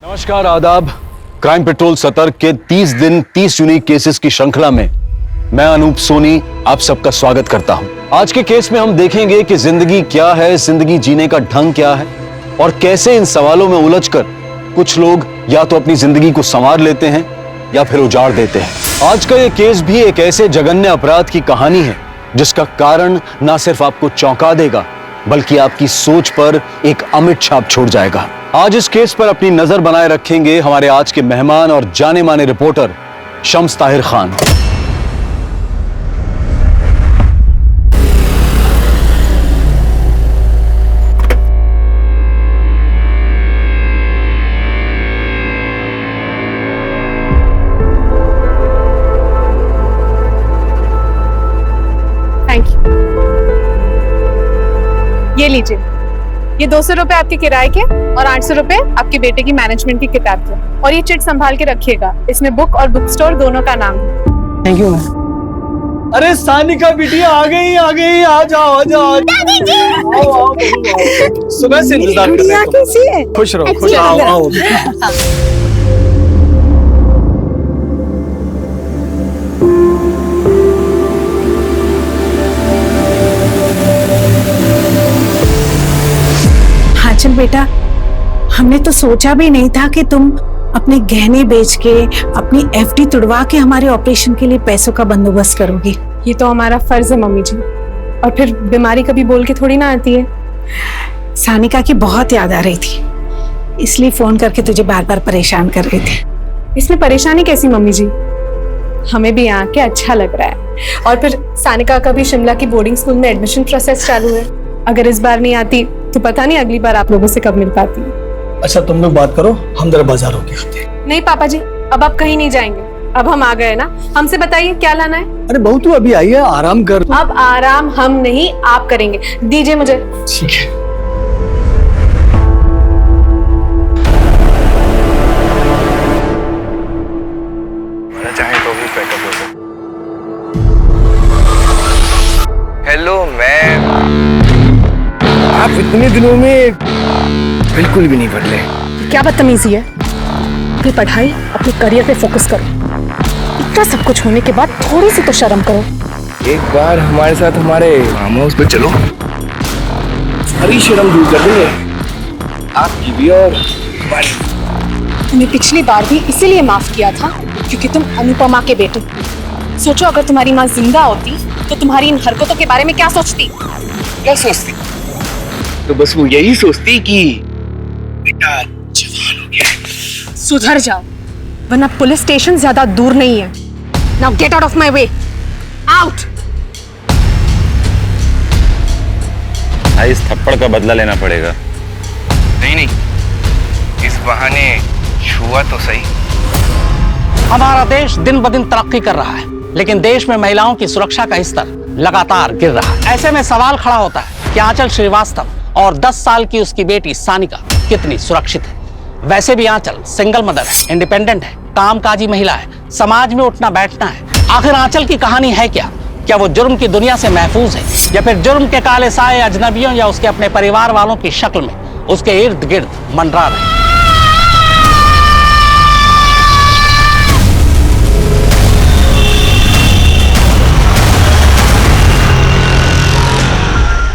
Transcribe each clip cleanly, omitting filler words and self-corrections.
नमस्कार, आदाब। Crime petrol सतर्क के 30 दिन 30 यूनिक केसेस की श्रृंखला में मैं अनूप सोनी आप सबका स्वागत करता हूं। आज के केस में हम देखेंगे कि जिंदगी क्या है, जिंदगी जीने का ढंग क्या है और कैसे इन सवालों में उलझकर कुछ लोग या तो अपनी जिंदगी को संवार लेते हैं या फिर उजाड़ देते हैं। आज का यह केस भी एक ऐसे जघन्य अपराध की कहानी है जिसका कारण ना सिर्फ आपको चौंका देगा बल्कि आपकी सोच पर एक अमिट छाप छोड़ जाएगा। आज इस केस पर अपनी नजर बनाए रखेंगे हमारे आज के मेहमान और जाने माने reporter Shams Tahir Khan. Thank you. ये लीजिए, ये 200 रुपए आपके किराए के और 800 रुपए आपके बेटे की मैनेजमेंट की किताब के। और ये चिट संभाल के रखिएगा, इसमें बुक और बुक स्टोर दोनों का नाम है। Thank you ma'am. अरे सानिका बिटिया आ गई, आ जाओ। आओ। सुबह से इंतजार कर रहे हैं। कैसी है? खुश रहो, आओ। हाँ चल बेटा, हमने तो सोचा भी नहीं था कि तुम अपने गहने बेच के अपनी एफडी तुड़वा के हमारे ऑपरेशन के लिए पैसों का बंदोबस्त करोगी। ये तो हमारा फर्ज है मम्मी जी, और फिर बीमारी कभी बोल के थोड़ी ना आती है। सानिका की बहुत याद आ रही थी, इसलिए फोन करके तुझे बार बार परेशान कर रहे थे। इसमें परेशानी कैसी मम्मी जी, हमें भी यहाँ के अच्छा लग रहा है। और फिर सानिका का भी शिमला की बोर्डिंग स्कूल में एडमिशन प्रोसेस चालू है। अगर इस बार नहीं आती तो पता नहीं अगली बार आप लोगों से कब मिल पाती। अच्छा तुम लोग बात करो, हम जरा बाजार होके आते हैं। नहीं पापा जी, अब आप कहीं नहीं जाएंगे, अब हम आ गए ना। हमसे बताइए क्या लाना है। अरे बहू तू अभी आई है, आराम कर। अब आराम हम नहीं आप करेंगे, दीजिए मुझे। ठीक है। चाहे तो भी पैकअप हो जाए। हेलो मैम, आप इतने दिनों में बिल्कुल भी नहीं बदले। क्या बदतमीजी है। अपनी पढ़ाई, अपने करियर पे फोकस करो। इतना सब कुछ होने के बाद थोड़ी सी तो शर्म करो। एक बार हमारे साथ हमारे फार्म हाउस पे चलो, सारी शर्म दूर कर देंगे आपकी भी और हमारी। तुम्हें पिछली बार भी इसीलिए माफ किया था क्योंकि तुम अनुपमा के बेटे। सोचो अगर तुम्हारी माँ जिंदा होती तो तुम्हारी इन हरकतों के बारे में क्या सोचती। क्या सोचती? तो बस वो यही सोचती कि बेटा जवान हो गया। सुधर जाओ वरना पुलिस स्टेशन ज्यादा दूर नहीं है। Now get out of my way, out. इस थप्पड़ का बदला लेना पड़ेगा। नहीं, इस बहाने छुआ तो सही। हमारा देश दिन ब दिन तरक्की कर रहा है, लेकिन देश में महिलाओं की सुरक्षा का स्तर लगातार गिर रहा है। ऐसे में सवाल खड़ा होता है कि आंचल श्रीवास्तव और 10 साल की उसकी बेटी सानिका कितनी सुरक्षित है। वैसे भी आंचल सिंगल मदर है, इंडिपेंडेंट है, कामकाजी महिला है, समाज में उठना बैठना है। आखिर आंचल की कहानी है क्या? क्या वो जुर्म की दुनिया से महफूज है या फिर जुर्म के काले साए अजनबियों या उसके अपने परिवार वालों की शक्ल में उसके इर्द गिर्द मंडरा रहे?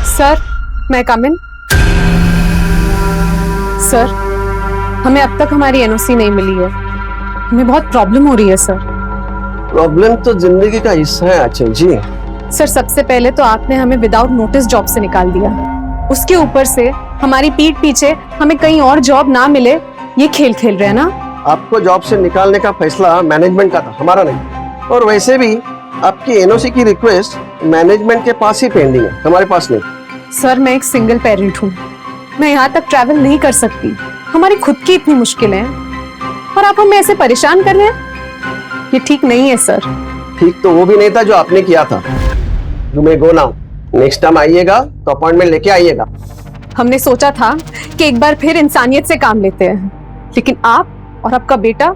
सर, मैं कम इन? सर, हमें अब तक हमारी एनओसी नहीं मिली है। हमें बहुत प्रॉब्लम हो रही है सर। प्रॉब्लम तो जिंदगी का हिस्सा है आंचल जी। सर, सबसे पहले तो आपने हमें विदाउट नोटिस जॉब से निकाल दिया। उसके ऊपर से हमारी पीठ पीछे हमें कहीं और जॉब ना मिले, ये खेल खेल रहे हैं ना। आपको जॉब से निकालने का फैसला मैनेजमेंट का था, हमारा नहीं। और वैसे भी आपकी एनओसी की रिक्वेस्ट मैनेजमेंट के पास ही पेंडिंग है, हमारे पास नहीं। सर, मैं एक सिंगल पेरेंट हूँ, मैं यहाँ तक ट्रैवल नहीं कर सकती। हमारी खुद की इतनी मुश्किलें हैं और आप हमें ऐसे परेशान कर रहे हैं, ये ठीक नहीं है सर। ठीक तो वो भी नहीं था जो आपने किया था। You may go now. Next time आइएगा तो अपॉइंटमेंट लेके आइएगा। हमने सोचा था कि एक बार फिर इंसानियत से काम लेते हैं, लेकिन आप और आपका बेटा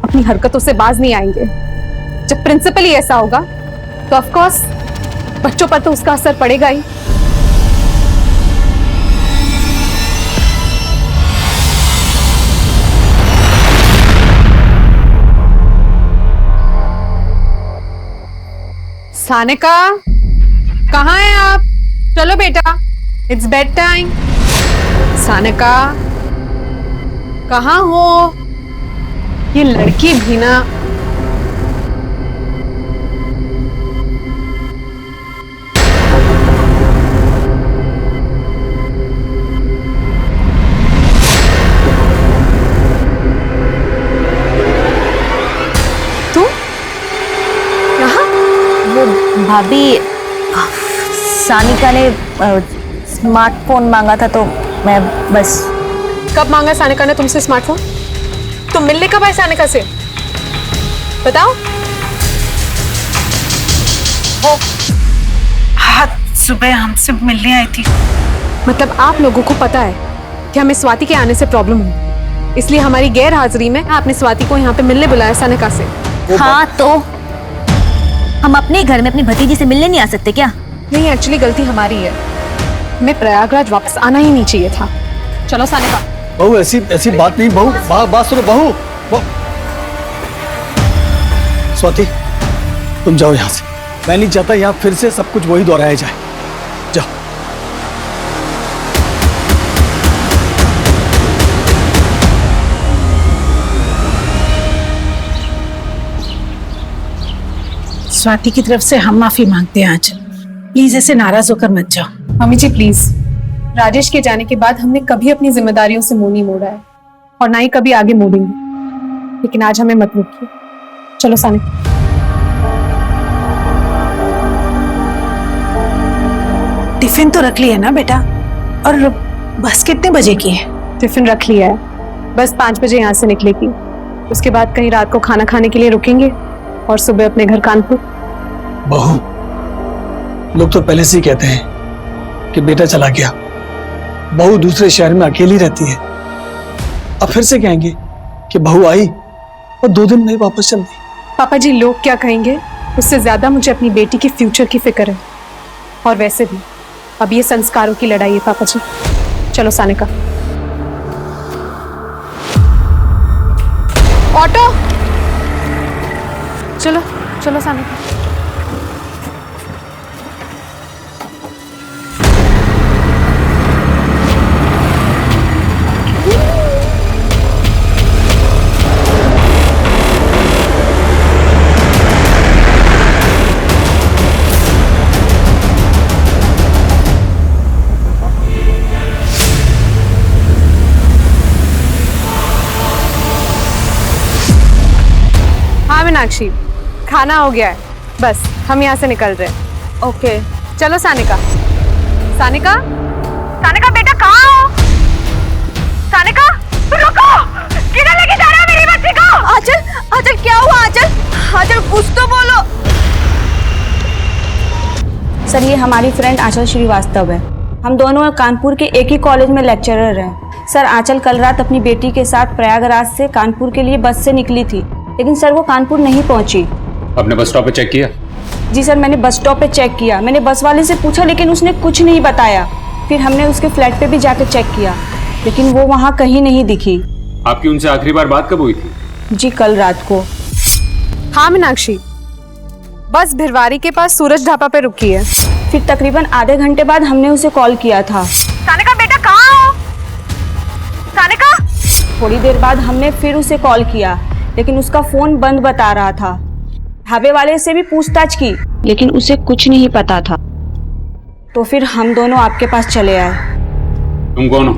अपनी हरकतों से बाज नहीं आएंगे। जब प्रिंसिपल ही ऐसा होगा तो ऑफ कोर्स बच्चों पर तो उसका असर पड़ेगा ही। सानिका, कहाँ हैं आप? चलो बेटा, इट्स बेड टाइम। सानिका, कहाँ हो? ये लड़की भी ना। तू यहाँ? वो भाभी, सानिका ने स्मार्टफोन मांगा था तो मैं बस। कब मांगा सानिका ने तुमसे स्मार्टफोन? तुम मिलने कब आए सानिका से? बताओ। वो आज सुबह हमसे मिलने आई थी। मतलब आप लोगों को पता है कि हमें स्वाति के आने से प्रॉब्लम हुई, इसलिए हमारी गैर हाजिरी में आपने स्वाति को यहाँ पे मिलने बुलाया सानिका से। हाँ तो हम अपने घर में अपनी भतीजी से मिलने नहीं आ सकते क्या? नहीं, एक्चुअली गलती हमारी है, हमें प्रयागराज वापस आना ही नहीं चाहिए था। चलो सानिका। बहू ऐसी ऐसी बात नहीं बहू, बात सुनो बहू। स्वाति तुम जाओ यहाँ से, मैं नहीं चाहता यहाँ फिर से सब कुछ वही दोहराया जाए। जाओ। स्वाति की तरफ से हम माफी मांगते हैं आंचल, प्लीज ऐसे नाराज होकर मत जाओ। मम्मी जी प्लीज, राजेश के जाने के बाद हमने कभी अपनी जिम्मेदारियों से मुंह नहीं मोड़ा है और ना ही कभी आगे मोड़ेंगे, लेकिन आज हमें मत रोकिए। चलो सानिका। टिफिन तो रख लिया ना बेटा? और बस कितने बजे की है? टिफिन रख लिया है, बस 5 बजे यहाँ से निकलेगी। उसके बाद कहीं रात को खाना खाने के लिए रुकेंगे और सुबह अपने घर कानपुर। बहू, लोग तो पहले से ही कहते हैं कि बेटा चला गया, बहू दूसरे शहर में अकेली रहती है। अब फिर से कहेंगे कि बहू आई और 2 दिन में ही वापस चल गई। पापा जी, लोग क्या कहेंगे उससे ज्यादा मुझे अपनी बेटी के फ्यूचर की फिक्र है। और वैसे भी अब ये संस्कारों की लड़ाई है पापा जी। चलो सानिका। ऑटो, चलो चलो सानिका। हाँ मीनाक्षी, खाना हो गया है, बस हम यहाँ से निकल रहे हैं। ओके चलो सानिका। सानिका, सानिका बेटा कहाँ हो? सानिका रुको, किधर लेके जा रहे हो मेरी बच्ची को? आंचल, आंचल क्या हुआ? आंचल, आंचल कुछ तो बोलो। सर ये हमारी फ्रेंड आंचल श्रीवास्तव है, हम दोनों कानपुर के एक ही कॉलेज में लेक्चरर हैं। सर आंचल कल रात अपनी बेटी के साथ प्रयागराज से कानपुर के लिए बस से निकली थी, लेकिन सर वो कानपुर नहीं पहुंची। आपने बस स्टॉप पे चेक किया? जी सर, मैंने बस स्टॉप पे चेक किया, मैंने बस वाले से पूछा लेकिन उसने कुछ नहीं बताया। फिर हमने उसके फ्लैट पे भी जाकर चेक किया, लेकिन वो वहाँ कहीं नहीं दिखी। आपकी उनसे आखिरी बार बात कब हुई थी? जी कल रात को। हाँ मीनाक्षी, बस भिरवारी के पास सूरज ढाबा पे रुकी है। फिर तकरीबन आधे घंटे बाद हमने उसे कॉल किया था। सानिका बेटा कहाँ हो? सानिका। थोड़ी देर बाद हमने फिर उसे कॉल किया, लेकिन उसका फोन बंद बता रहा था। ढाबे वाले से भी पूछताछ की, लेकिन उसे कुछ नहीं पता था। तो फिर हम दोनों आपके पास चले आए। तुम कौन हो?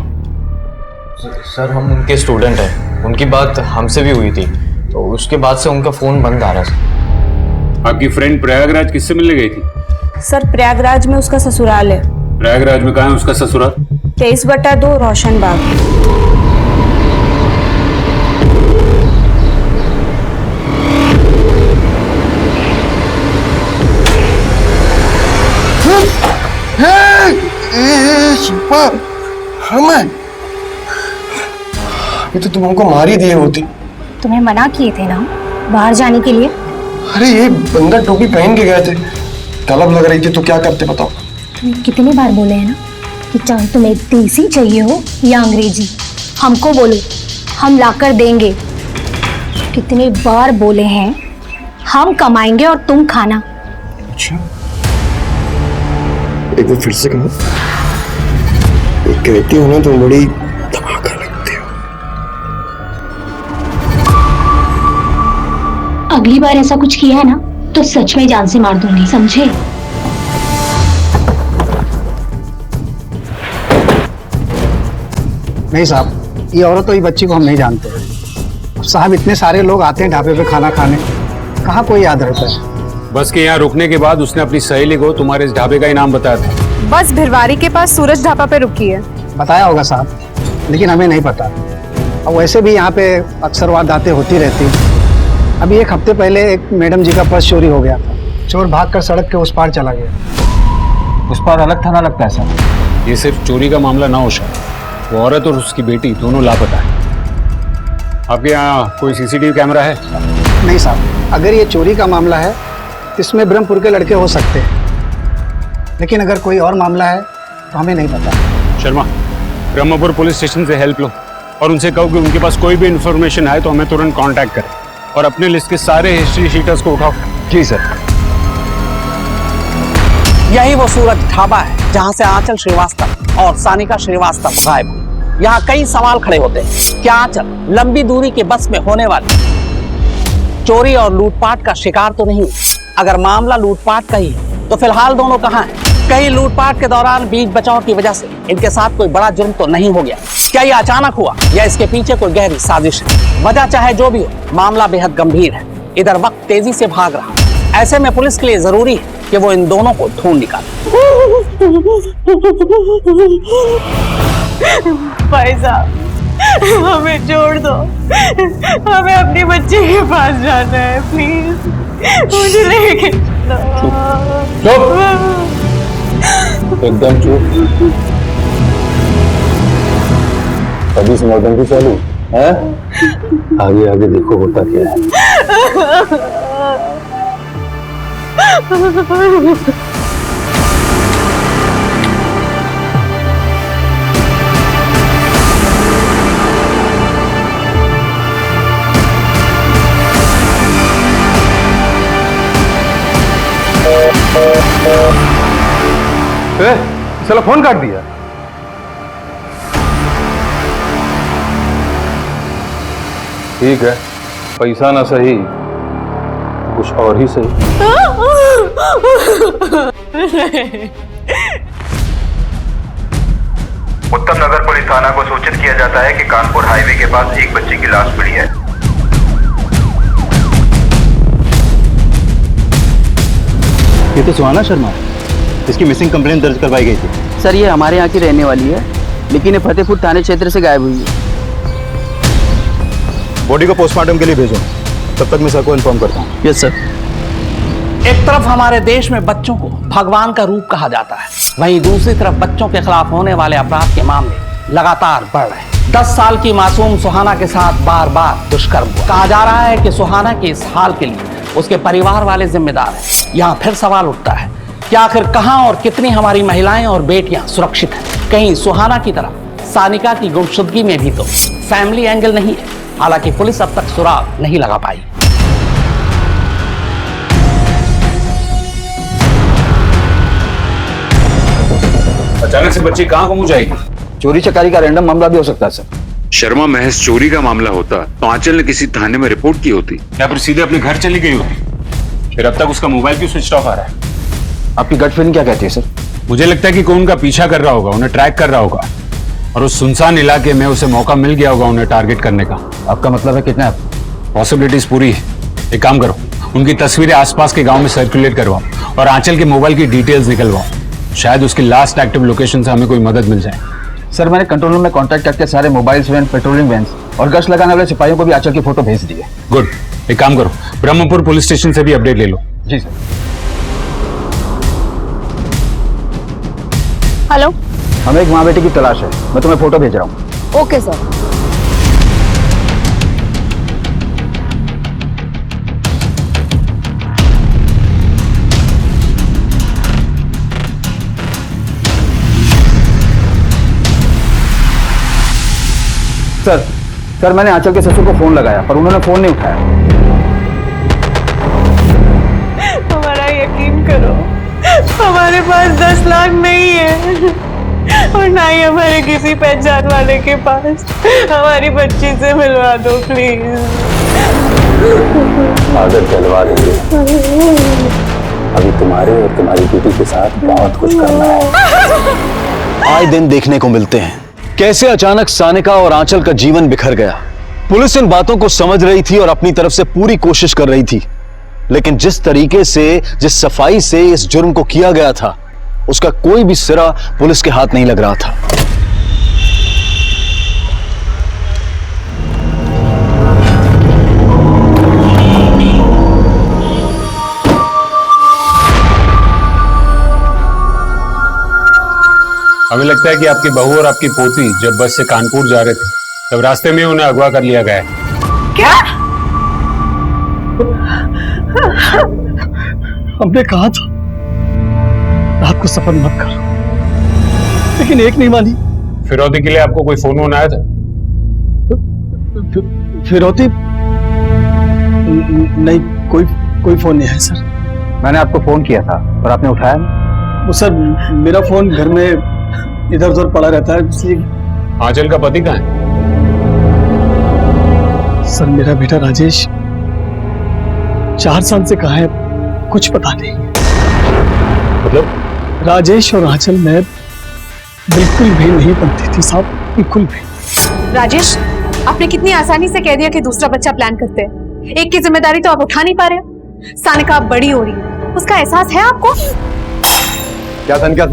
सर हम उनके स्टूडेंट हैं, उनकी बात हमसे भी हुई थी, तो उसके बाद से उनका फोन बंद आ रहा है। आपकी फ्रेंड प्रयागराज किससे मिलने गई थी? सर प्रयागराज में उसका ससुराल है। प्रयागराज में कहाँ है उसका ससुराल? 23/2 रोशन बाग। शिल्पा, हमें अभी तो तुम हमको मार ही दिए होती। तुम्हें मना किए थे ना बाहर जाने के लिए। अरे ये बंदा टोपी पहन के गए थे, तलब लग रही थी तो क्या करते बताओ? तुम्हें कितने बार बोले हैं ना कि चाहे तुम्हें देसी चाहिए हो या अंग्रेजी, हमको बोलो, हम लाकर देंगे। कितने बार बोले हैं हम कमाएंगे और तुम खाना। अच्छा, एक बार फिर से कहो। कहती हो ना तुम बड़ी धमाका लगते हो। अगली बार ऐसा कुछ किया है ना तो सच में जान से मार दूंगी, समझे? नहीं साहब, ये औरत तो ये बच्ची को हम नहीं जानते। साहब इतने सारे लोग आते हैं ढाबे पे खाना खाने, कहाँ कोई याद रहता है। बस के यहाँ रुकने के बाद उसने अपनी सहेली को तुम्हारे इस ढाबे का ही नाम बताया था। बस भिरवारी के पास सूरज ढाबा पे रुकी है। बताया होगा साहब, लेकिन हमें नहीं पता। और वैसे भी यहाँ पे अक्सर वारदातें होती रहती हैं। अभी एक हफ्ते पहले एक मैडम जी का पर्स चोरी हो गया था। चोर भागकर सड़क के उस पार चला गया। उस पार अलग थाना लगता है सर। ये सिर्फ चोरी का मामला ना हो शायद, वो औरत और उसकी बेटी दोनों लापता है। आपके यहाँ कोई सीसीटीवी कैमरा है? नहीं साहब, अगर ये चोरी का मामला है तो इसमें ब्रह्मपुर के लड़के हो सकते हैं, लेकिन अगर कोई और मामला है तो हमें नहीं पता। शर्मा, ब्रह्मपुर पुलिस स्टेशन से हेल्प लो और उनसे कहो कि उनके पास कोई भी इंफॉर्मेशन आए तो हमें तुरंत कांटेक्ट करें और अपने लिस्ट के सारे हिस्ट्री शीटर्स को उठाओ। जी सर। यही वो सूरज ढाबा है जहां से आंचल श्रीवास्तव और सानिका श्रीवास्तव गायब हुई। यहाँ कई सवाल खड़े होते हैं। क्या आंचल लंबी दूरी के बस में होने वाली चोरी और लूटपाट का शिकार तो नहीं? अगर मामला लूटपाट का ही है तो फिलहाल दोनों कहाँ हैं? कहीं लूटपाट के दौरान बीच बचाव की वजह से इनके साथ कोई बड़ा जुर्म तो नहीं हो गया? क्या ये अचानक हुआ या इसके पीछे कोई गहरी साजिश है? वजह चाहे जो भी हो, मामला बेहद गंभीर है। इधर वक्त तेजी से भाग रहा है। ऐसे में पुलिस के लिए जरूरी है कि वो इन दोनों को ढूंढ निकाले। भाई साहब, हमें छोड़ दो, हमें अपनी बच्ची के पास जाना है, प्लीज मुझे लेके चुप, एकदम चुप। अभी से नौटंकी चालू है? आगे आगे देखो होता क्या है। चलो फोन काट दिया। ठीक है, पैसा ना सही, कुछ और ही सही। उत्तम नगर पुलिस थाना को सूचित किया जाता है कि कानपुर हाईवे के पास एक बच्ची की लाश मिली है। ये तो सुहाना शर्मा है, इसकी मिसिंग कंप्लेंट दर्ज करवाई गई थी। सर, ये हमारे यहाँ की रहने वाली है, लेकिन ये फतेहपुर थाने क्षेत्र से गायब हुई है। बॉडी को पोस्टमार्टम के लिए भेजो, तब तक मैं सर को इन्फॉर्म करता हूँ। Yes sir. एक तरफ हमारे देश में बच्चों को भगवान का रूप कहा जाता है, वहीं दूसरी तरफ बच्चों के खिलाफ होने वाले अपराध के मामले लगातार बढ़ रहे हैं। 10 साल की मासूम सुहाना के साथ बार बार दुष्कर्म हुआ। कहा जा रहा है कि सुहाना के इस हाल के लिए उसके परिवार वाले जिम्मेदार हैं। यहाँ फिर सवाल उठता है कि आखिर कहां और कितनी हमारी महिलाएं और बेटियां सुरक्षित हैं? कहीं सुहाना की तरह सानिका की गुमशुदगी में भी तो फैमिली एंगल नहीं है। हालांकि पुलिस अब तक सुराग नहीं लगा पाई। अचानक से बच्ची कहाँ गुम हो जाएगी? चोरी चकारी का रैंडम मामला भी हो सकता है सर। शर्मा, महज चोरी का मामला होता तो आंचल ने किसी थाने में रिपोर्ट की होती या फिर सीधे अपने घर चली गई होती। फिर अब तक उसका मोबाइल क्यों स्विच ऑफ आ रहा है? आपकी गट फीलिंग क्या कहती है सर? मुझे लगता है कि कोई उनका पीछा कर रहा होगा, उन्हें ट्रैक कर रहा होगा और उस सुनसान इलाके में उसे मौका मिल गया होगा उन्हें टारगेट करने का। आपका मतलब है कितना? पॉसिबिलिटीज पूरी है। एक काम करो, उनकी तस्वीरें आसपास के गांव में सर्कुलेट करवाओ और आंचल के मोबाइल की डिटेल्स निकलवाओ। शायद उसकी लास्ट एक्टिव लोकेशन से हमें कोई मदद मिल जाए। सर, मैंने कंट्रोल रूम में कांटेक्ट करके सारे मोबाइल्स वैन, पेट्रोलिंग वैन और गश्त लगाने वाले सिपाहियों को भी आंचल की फोटो भेज दी है। गुड। एक काम करो, ब्रह्मपुर पुलिस स्टेशन से भी अपडेट ले लो। जी सर। हेलो, हमें एक माँ बेटी की तलाश है, मैं तुम्हें फोटो भेज रहा हूँ। Okay sir. सर, मैंने आंचल के ससुर को फोन लगाया पर उन्होंने फोन नहीं उठाया। हमारा यकीन करो। हमारे पास 10 लाख नहीं है और ना ही हमारे किसी पहचान वाले के पास। हमारी बच्ची से मिलवा दो प्लीज। आदत चलवा देंगे। अभी तुम्हारे और तुम्हारी बेटी के साथ बहुत कुछ करना है। आए दिन देखने को मिलते हैं कैसे अचानक सानिका और आंचल का जीवन बिखर गया। पुलिस इन बातों को समझ रही थी और अपनी तरफ से पूरी कोशिश कर रही थी, लेकिन जिस तरीके से, जिस सफाई से इस जुर्म को किया गया था, उसका कोई भी सिरा पुलिस के हाथ नहीं लग रहा था। हमें लगता है कि आपकी बहू और आपकी पोती जब बस से कानपुर जा रहे थे तब रास्ते में उन्हें अगवा कर लिया गया है। क्या? हमने कहा था रात को सफर मत करो, लेकिन एक नहीं मानी। फिरौती के लिए आपको कोई फोन आया था? फिरौती नहीं, कोई फोन नहीं है सर। मैंने आपको फोन किया था और आपने उठाया नहीं। वो सर मेरा फोन घर में इधर उधर पड़ा रहता है, इसलिए। आंचल का पति कहाँ है? सर मेरा बेटा राजेश 4 साल से कहाँ है कुछ पता नहीं। मतलब? राजेश और आंचल में बिल्कुल भी नहीं बनती थी साहब, बिल्कुल भी। राजेश, आपने कितनी आसानी से कह दिया कि दूसरा बच्चा प्लान करते हैं। एक की जिम्मेदारी तो आप उठा नहीं पा रहे हो। सानिका आप बड़ी हो रही है, उसका एहसास है आपको? क्या सनका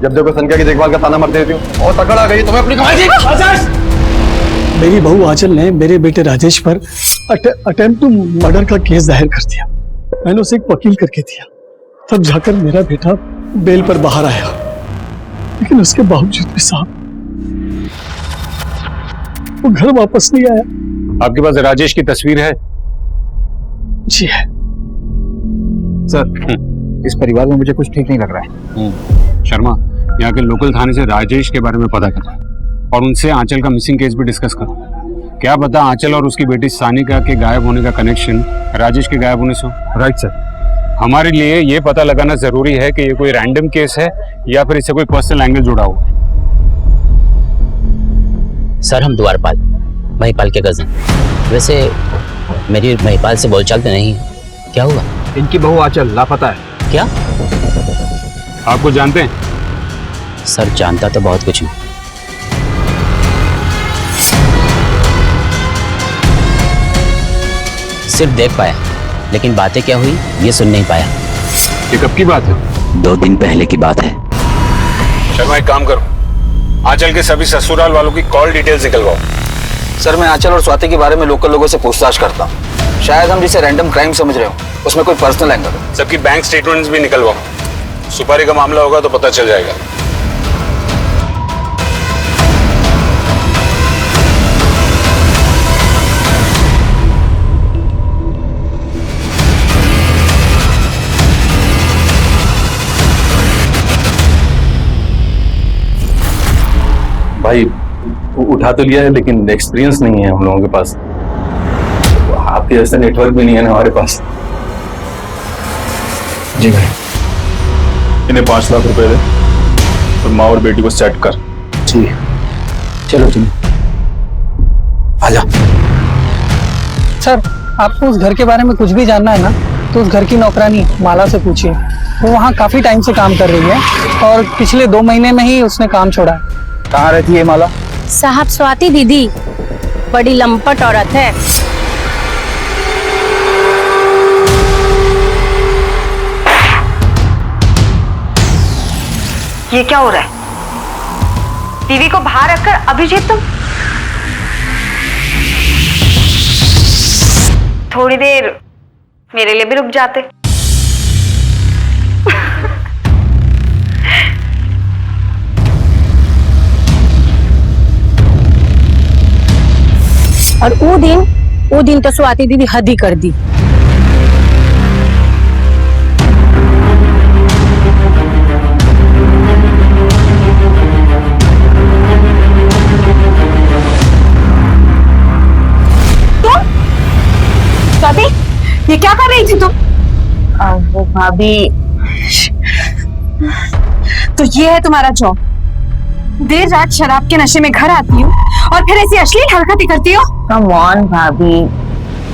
जब देखो सनका की देखभाल का ताना मारते रहती हूँ और तकड़ आ गई तुम्हें अपनी कमाई दी। मेरी बहू आंचल ने मेरे बेटे राजेश पर अटेम्प्ट टू मर्डर का केस दायर कर दिया। मैंने उसे एक वकील करके दिया, तब जाकर मेरा बेटा बेल पर बाहर आया, लेकिन उसके बावजूद भी साहब वो घर वापस नहीं आया। आपके पास राजेश की तस्वीर है? जी है सर। इस परिवार में मुझे कुछ ठीक नहीं लग रहा है। शर्मा, यहाँ के लोकल थाने से राजेश के बारे में पता करो और उनसे आंचल का मिसिंग केस भी डिस्कस करो। क्या पता आंचल और उसकी बेटी सानिका के गायब होने का कनेक्शन राजेश के गायब होने से हो। Right sir. हमारे लिए ये पता लगाना जरूरी है कि ये कोई रैंडम केस है या फिर इससे कोई पर्सनल एंगल जुड़ा हुआ। सर हम द्वारपाल, महिपाल के कजन। वैसे मेरी महिपाल से बोलचाल तो नहीं है, क्या हुआ? इनकी बहू आंचल लापता है। क्या? आपको जानते हैं? सर जानता तो बहुत कुछ हूँ। सिर्फ देख पाया, लेकिन बातें क्या हुई ये सुन नहीं पाया। ये कब की बात है? 2 दिन पहले की बात है। शर्मा एक काम करो, आंचल के सभी ससुराल वालों की कॉल डिटेल्स निकलवाओ। सर मैं आंचल और स्वाति के बारे में लोकल लोगों से पूछताछ करता हूँ। शायद हम जिसे रैंडम क्राइम समझ रहे हो उसमें कोई पर्सनल एंगल है। सबकी बैंक स्टेटमेंट्स भी निकलवाओ। सुपारी का मामला होगा तो पता चल जाएगा। भाई उठा तो लिया है लेकिन एक्सपीरियंस नहीं है हम लोगों के पास। आपके जैसा नेटवर्क भी नहीं है ना हमारे पास। जी भाई। इन्हें 5 लाख रुपए दे और माँ और बेटी को सेट कर। जी चलो तुम आजा। सर आपको उस घर के बारे में कुछ भी जानना है ना तो उस घर की नौकरानी माला से पूछिए। वो वहाँ काफी टाइम से काम कर रही है और पिछले 2 महीने में ही उसने काम छोड़ा है। कहाँ रहती है माला? साहब स्वाति दीदी बड़ी लंपट औरत है। ये क्या हो रहा है? टीवी को बाहर रखकर अभिजीत तुम थोड़ी देर मेरे लिए भी रुक जाते। और वो दिन तो स्वाति दीदी हद ही कर दी। स्वाति, ये क्या कर रही थी तुम? वो भाभी तो ये है तुम्हारा जॉब? देर रात शराब के नशे में घर आती हो और फिर ऐसी अश्लील हरकतें करती हो? कम ऑन भाभी,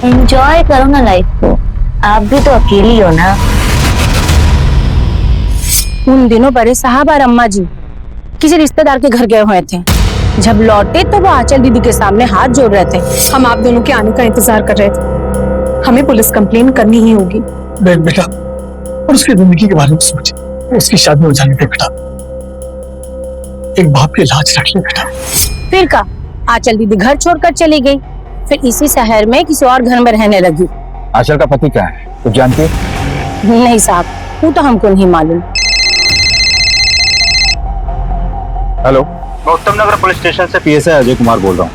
एंजॉय करो ना लाइफ को, आप भी तो अकेली हो ना। उन दिनों बड़े साहब और अम्मा जी किसी रिश्तेदार के घर गए हुए थे। जब लौटे तो वो आंचल दीदी के सामने हाथ जोड़ रहे थे। हम आप दोनों के आने का इंतजार कर रहे थे। हमें पुलिस कंप्लेन करनी ही होगी। बेटा, और उसकी जिंदगी के बारे में सोचे, उसकी शादी हो जाने दे बेटा। एक बाप की लाज रख ले बेटा। फिर का आंचल दीदी घर छोड़कर चली गई, फिर इसी शहर में किसी और घर में रहने लगी। आंचल का पति क्या है, कुछ जानती है? नहीं साहब, वो तो हमको नहीं मालूम। हेलो, मैं उत्तम नगर पुलिस स्टेशन से पीएसआई अजय कुमार बोल रहा हूँ।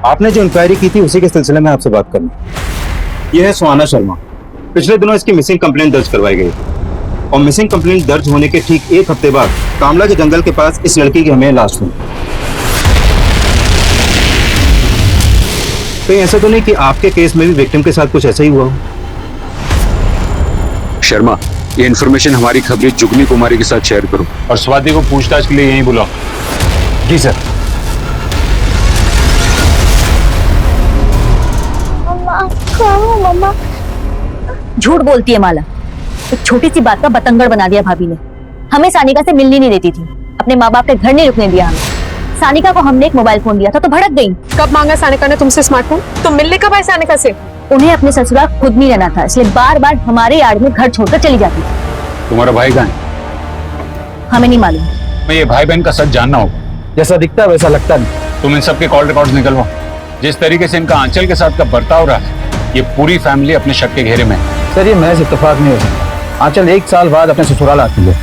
आपने जो इंक्वायरी की थी उसी के सिलसिले में आपसे बात करनी। यह है सुहाना शर्मा। पिछले दिनों इसकी मिसिंग कंप्लेंट दर्ज करवाई गई और मिसिंग कंप्लेंट दर्ज होने के ठीक एक हफ्ते बाद कामला के जंगल के पास इस लड़की की हमें लाश मिली। कहीं ऐसा तो नहीं कि आपके केस में भी विक्टिम के साथ कुछ ऐसा ही हुआ हो? शर्मा, ये इन्फॉर्मेशन हमारी खबरी जुगनी कुमारी के साथ शेयर करो और स्वाति को पूछताछ के लिए यहीं बुलाओ। जी सर। मम्मा झूठ बोलती है माला। एक छोटी सी बात का बतंगड़ बना दिया भाभी ने। हमें सानिका से मिलनी नहीं देती थी, अपने माँ बाप के घर नहीं रुकने दिया हमें। सानिका को हमने एक मोबाइल फोन दिया था तो भड़क गई। कब मांगा सानिका ने तुमसे स्मार्टफोन? तुम मिलने कब आए सानिका से? उन्हें अपने ससुराल खुद नहीं रहना था, इसलिए बार बार हमारे यार्ड में घर छोड़कर चली जाती थी। तुम्हारा भाई कहाँ है? हमें नहीं मालूम। मैं ये भाई बहन का सच जानना होगा। जैसा दिखता है वैसा लगता नहीं। तुम इन सबके कॉल रिकॉर्ड्स निकलवाओ। जिस तरीके से इनका आंचल के साथ का बर्ताव रहा है, ये पूरी फैमिली अपने शक के घेरे में है। सर, ये महज इत्तेफाक नहीं हो सकता। आंचल 1 साल बाद अपने ससुराल आती है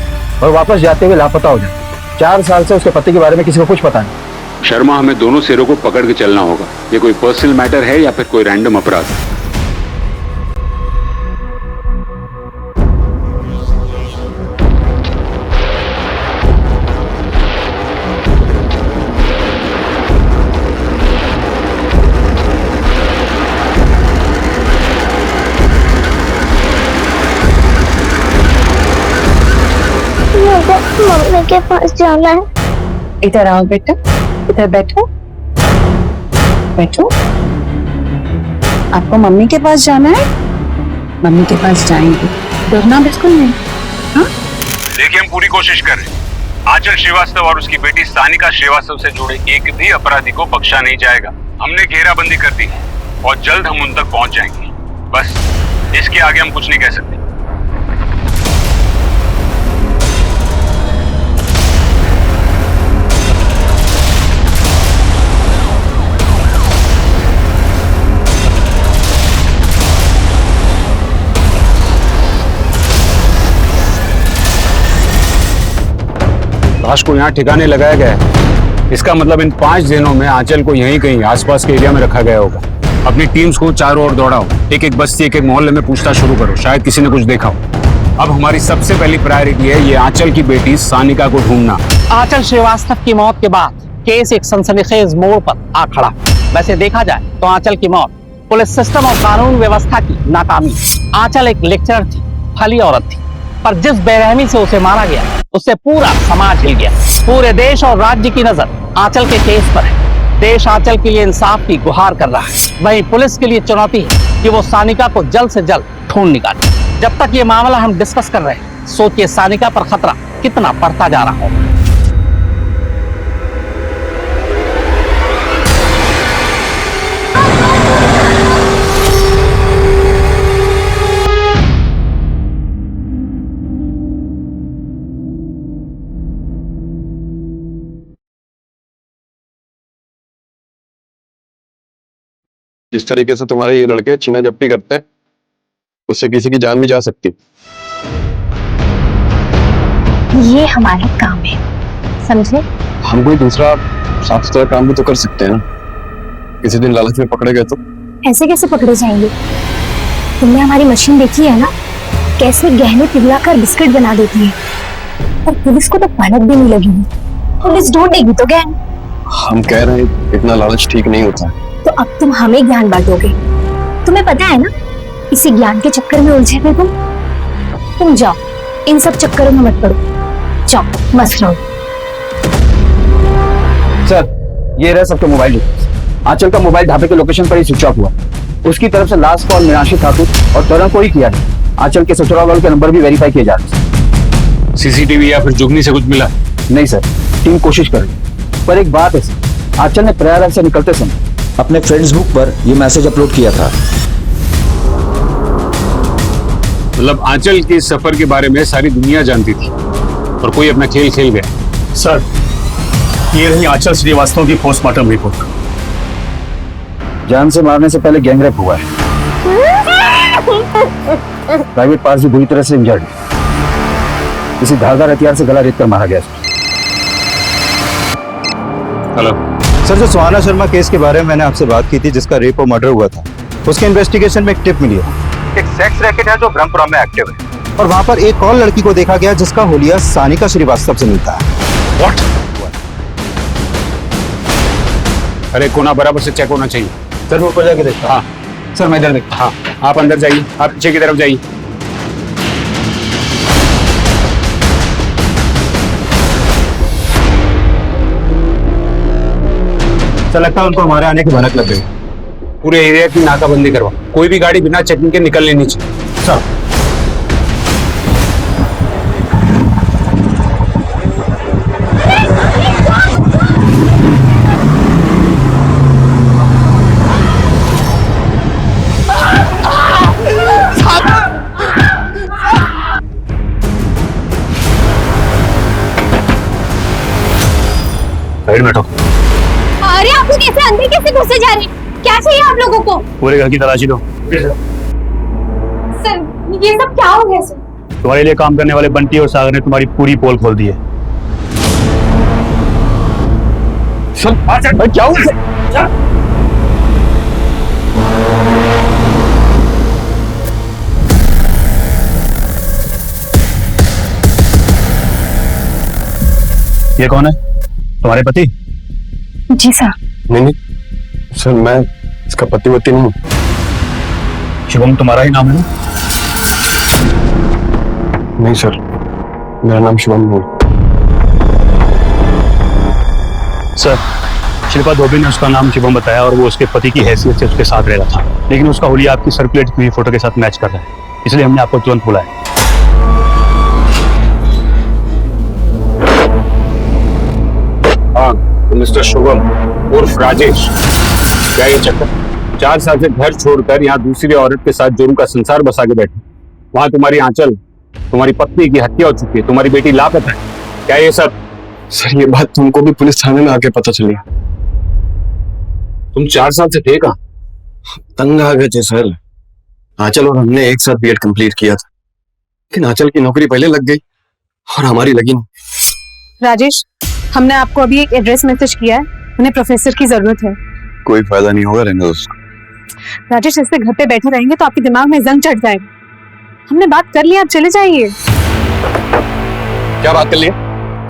और वापस जाते हुए लापता हो जाती। 4 साल से उसके पति के बारे में किसी को कुछ पता नहीं। शर्मा, हमें दोनों सिरों को पकड़ के चलना होगा। ये कोई पर्सनल मैटर है या फिर कोई रैंडम अपराध? मम्मी के पास जाना है। इधर आओ बेटा, इधर बैठो बैठो। आपको मम्मी के पास जाना है? मम्मी के पास जाएंगे, डरना बिल्कुल नहीं। हाँ? देखिए, हम पूरी कोशिश कर रहे हैं। आंचल श्रीवास्तव और उसकी बेटी सानिका श्रीवास्तव से जुड़े एक भी अपराधी को बख्शा नहीं जाएगा। हमने घेराबंदी कर दी है और जल्द हम उन तक पहुंच जाएंगे। बस इसके आगे हम कुछ नहीं कह सकते। लाश को यहाँ ठिकाने लगाया गया है। इसका मतलब इन 5 दिनों में आंचल को यहीं कहीं आसपास के एरिया में रखा गया होगा। अपनी टीम्स को चारों ओर दौड़ाओ, एक एक बस्ती, एक एक मोहल्ले में पूछताछ शुरू करो, शायद किसी ने कुछ देखा हो। अब हमारी सबसे पहली प्रायोरिटी है ये आंचल की बेटी सानिका को ढूंढना। आंचल श्रीवास्तव की मौत के बाद केस एक सनसनीखेज मोड़ पर आ खड़ा। वैसे देखा जाए तो आंचल की मौत पुलिस सिस्टम और कानून व्यवस्था की नाकामी। आंचल एक लेक्चरर थी, भली औरत थी, पर जिस बेरहमी से उसे मारा गया उससे पूरा समाज हिल गया। पूरे देश और राज्य की नजर आंचल के केस पर है। देश आंचल के लिए इंसाफ की गुहार कर रहा है। वहीं पुलिस के लिए चुनौती है कि वो सानिका को जल्द से जल्द ढूंढ निकाले। जब तक ये मामला हम डिस्कस कर रहे हैं, सोचिए सानिका पर खतरा कितना बढ़ता जा रहा होगा। जिस तरीके से तुम्हारे ये लड़के छीना झपटी करते हैं, उससे किसी की जान भी जा सकती है। ये हमारा काम है, समझे? हम कोई दूसरा साफ सुथरा काम भी तो कर सकते हैं ना। किसी दिन लालच में पकड़े गए तो? ऐसे कैसे पकड़े जाएंगे? तुमने हमारी मशीन देखी है ना, कैसे गहने पिघलाकर बिस्किट बना देती है, और पुलिस को तो भनक भी नहीं लगी। पुलिस ढूंढेगी तो गहने। हम कह रहे हैं इतना लालच ठीक नहीं होता है। तो अब तुम हमें ज्ञान बांटोगे। तुम्हें पता है ना, इसी ज्ञान के चक्कर में उलझे हुए तुम जाओ इन सब चक्करों में मत पड़ो, जाओ मस्त रहो। सर ये रहा सबके मोबाइल डिटेल्स। आंचल का मोबाइल ढाबे के लोकेशन पर ही स्विच ऑफ हुआ। उसकी तरफ से लास्ट कॉल मीनाक्षी ठाकुर और तरह को ही किया है। आंचल के ससुराल वालों के नंबर भी वेरीफाई किए जा रहे हैं। सीसीटीवी या फिर जुगनी से कुछ मिला? नहीं सर, टीम कोशिश कर रही है। पर एक बात है सर, आंचल ने प्रयागराज से निकलते समय अपने फेसबुक पर यह मैसेज अपलोड किया था। मतलब आंचल के सफर के बारे में सारी दुनिया जानती थी और कोई अपना खेल खेल गया। सर ये रही आंचल श्रीवास्तव की पोस्टमार्टम रिपोर्ट। जान से मारने से पहले गैंगरेप हुआ है। प्राइवेट पार्ट भी बुरी तरह से इंजर्ड है। किसी धारदार हथियार से गला रेत कर मारा गया। हेलो सर, जो सुहाना शर्मा केस के बारे में मैंने आपसे बात की थी, जिसका रेप और मर्डर हुआ था, उसके इन्वेस्टिगेशन में एक टिप मिली है। एक सेक्स रैकेट है जो ब्रह्मपुरा में एक्टिव है और वहां पर एक और लड़की को देखा गया जिसका हुलिया सानिका श्रीवास्तव से मिलता है। व्हाट? अरे कोना बराबर से चेक होना चाहिए। सर वो ऊपर जाके देखता। हाँ सर मैं इधर देखता। हाँ आप अंदर जाइए, आप पीछे की तरफ जाइए। सर लगता है उनको हमारे आने की भनक लग गई। पूरे एरिया की नाकाबंदी करवा, कोई भी गाड़ी बिना चेकिंग के निकलनी नहीं चाहिए। सर साइड में बैठो। अरे आप लोग कैसे अंदर कैसे घुसे जा रहे हैं? क्या चाहिए आप लोगों को? पूरे घर की तलाशी लो। सर ये सब क्या हो गया सर? तुम्हारे लिए काम करने वाले बंटी और सागर ने तुम्हारी पूरी पोल खोल दी है। क्या हुआ? ये कौन है? तुम्हारे पति? जी सर। नहीं सर, मैं इसका पति वती नहीं हूँ। शुभम तुम्हारा ही नाम है ना? नहीं सर, मेरा नाम शुभम नहीं। सर शिल्पा धोबी ने उसका नाम शुभम बताया और वो उसके पति की हैसियत से उसके साथ रह रहा था, लेकिन उसका हुलिया आपकी सर्कुलेट की हुई फोटो के साथ मैच कर रहा है, इसलिए हमने आपको तुरंत बुलाया। हाँ तो मिस्टर शुभम उर्फ राजेश, क्या ये चक्कर? 4 साल से घर छोड़कर यहाँ दूसरी औरत के साथ जुर्म का संसार बसा के बैठे। वहां तुम्हारी आंचल, तुम्हारी पत्नी की हत्या हो चुकी है, तुम्हारी बेटी लापता है। क्या ये सब? सर ये बात तुमको भी पुलिस थाने में आके पता चली। तुम 4 साल से थे कहाँ? तंग आ गए थे सर। आंचल और हमने एक साथ बीएड कंप्लीट किया था, लेकिन आंचल की नौकरी पहले लग गई और हमारी लगी नहीं। राजेश, हमने आपको अभी एक एड्रेस मैसेज किया है, उन्हें प्रोफेसर की जरूरत है। कोई फायदा नहीं होगा रहने दो उसको। राजेश ऐसे घर पे बैठे रहेंगे तो आपके दिमाग में जंग चढ़ जाएगा। हमने बात कर ली, आप चले जाइए। क्या बात कर लिए?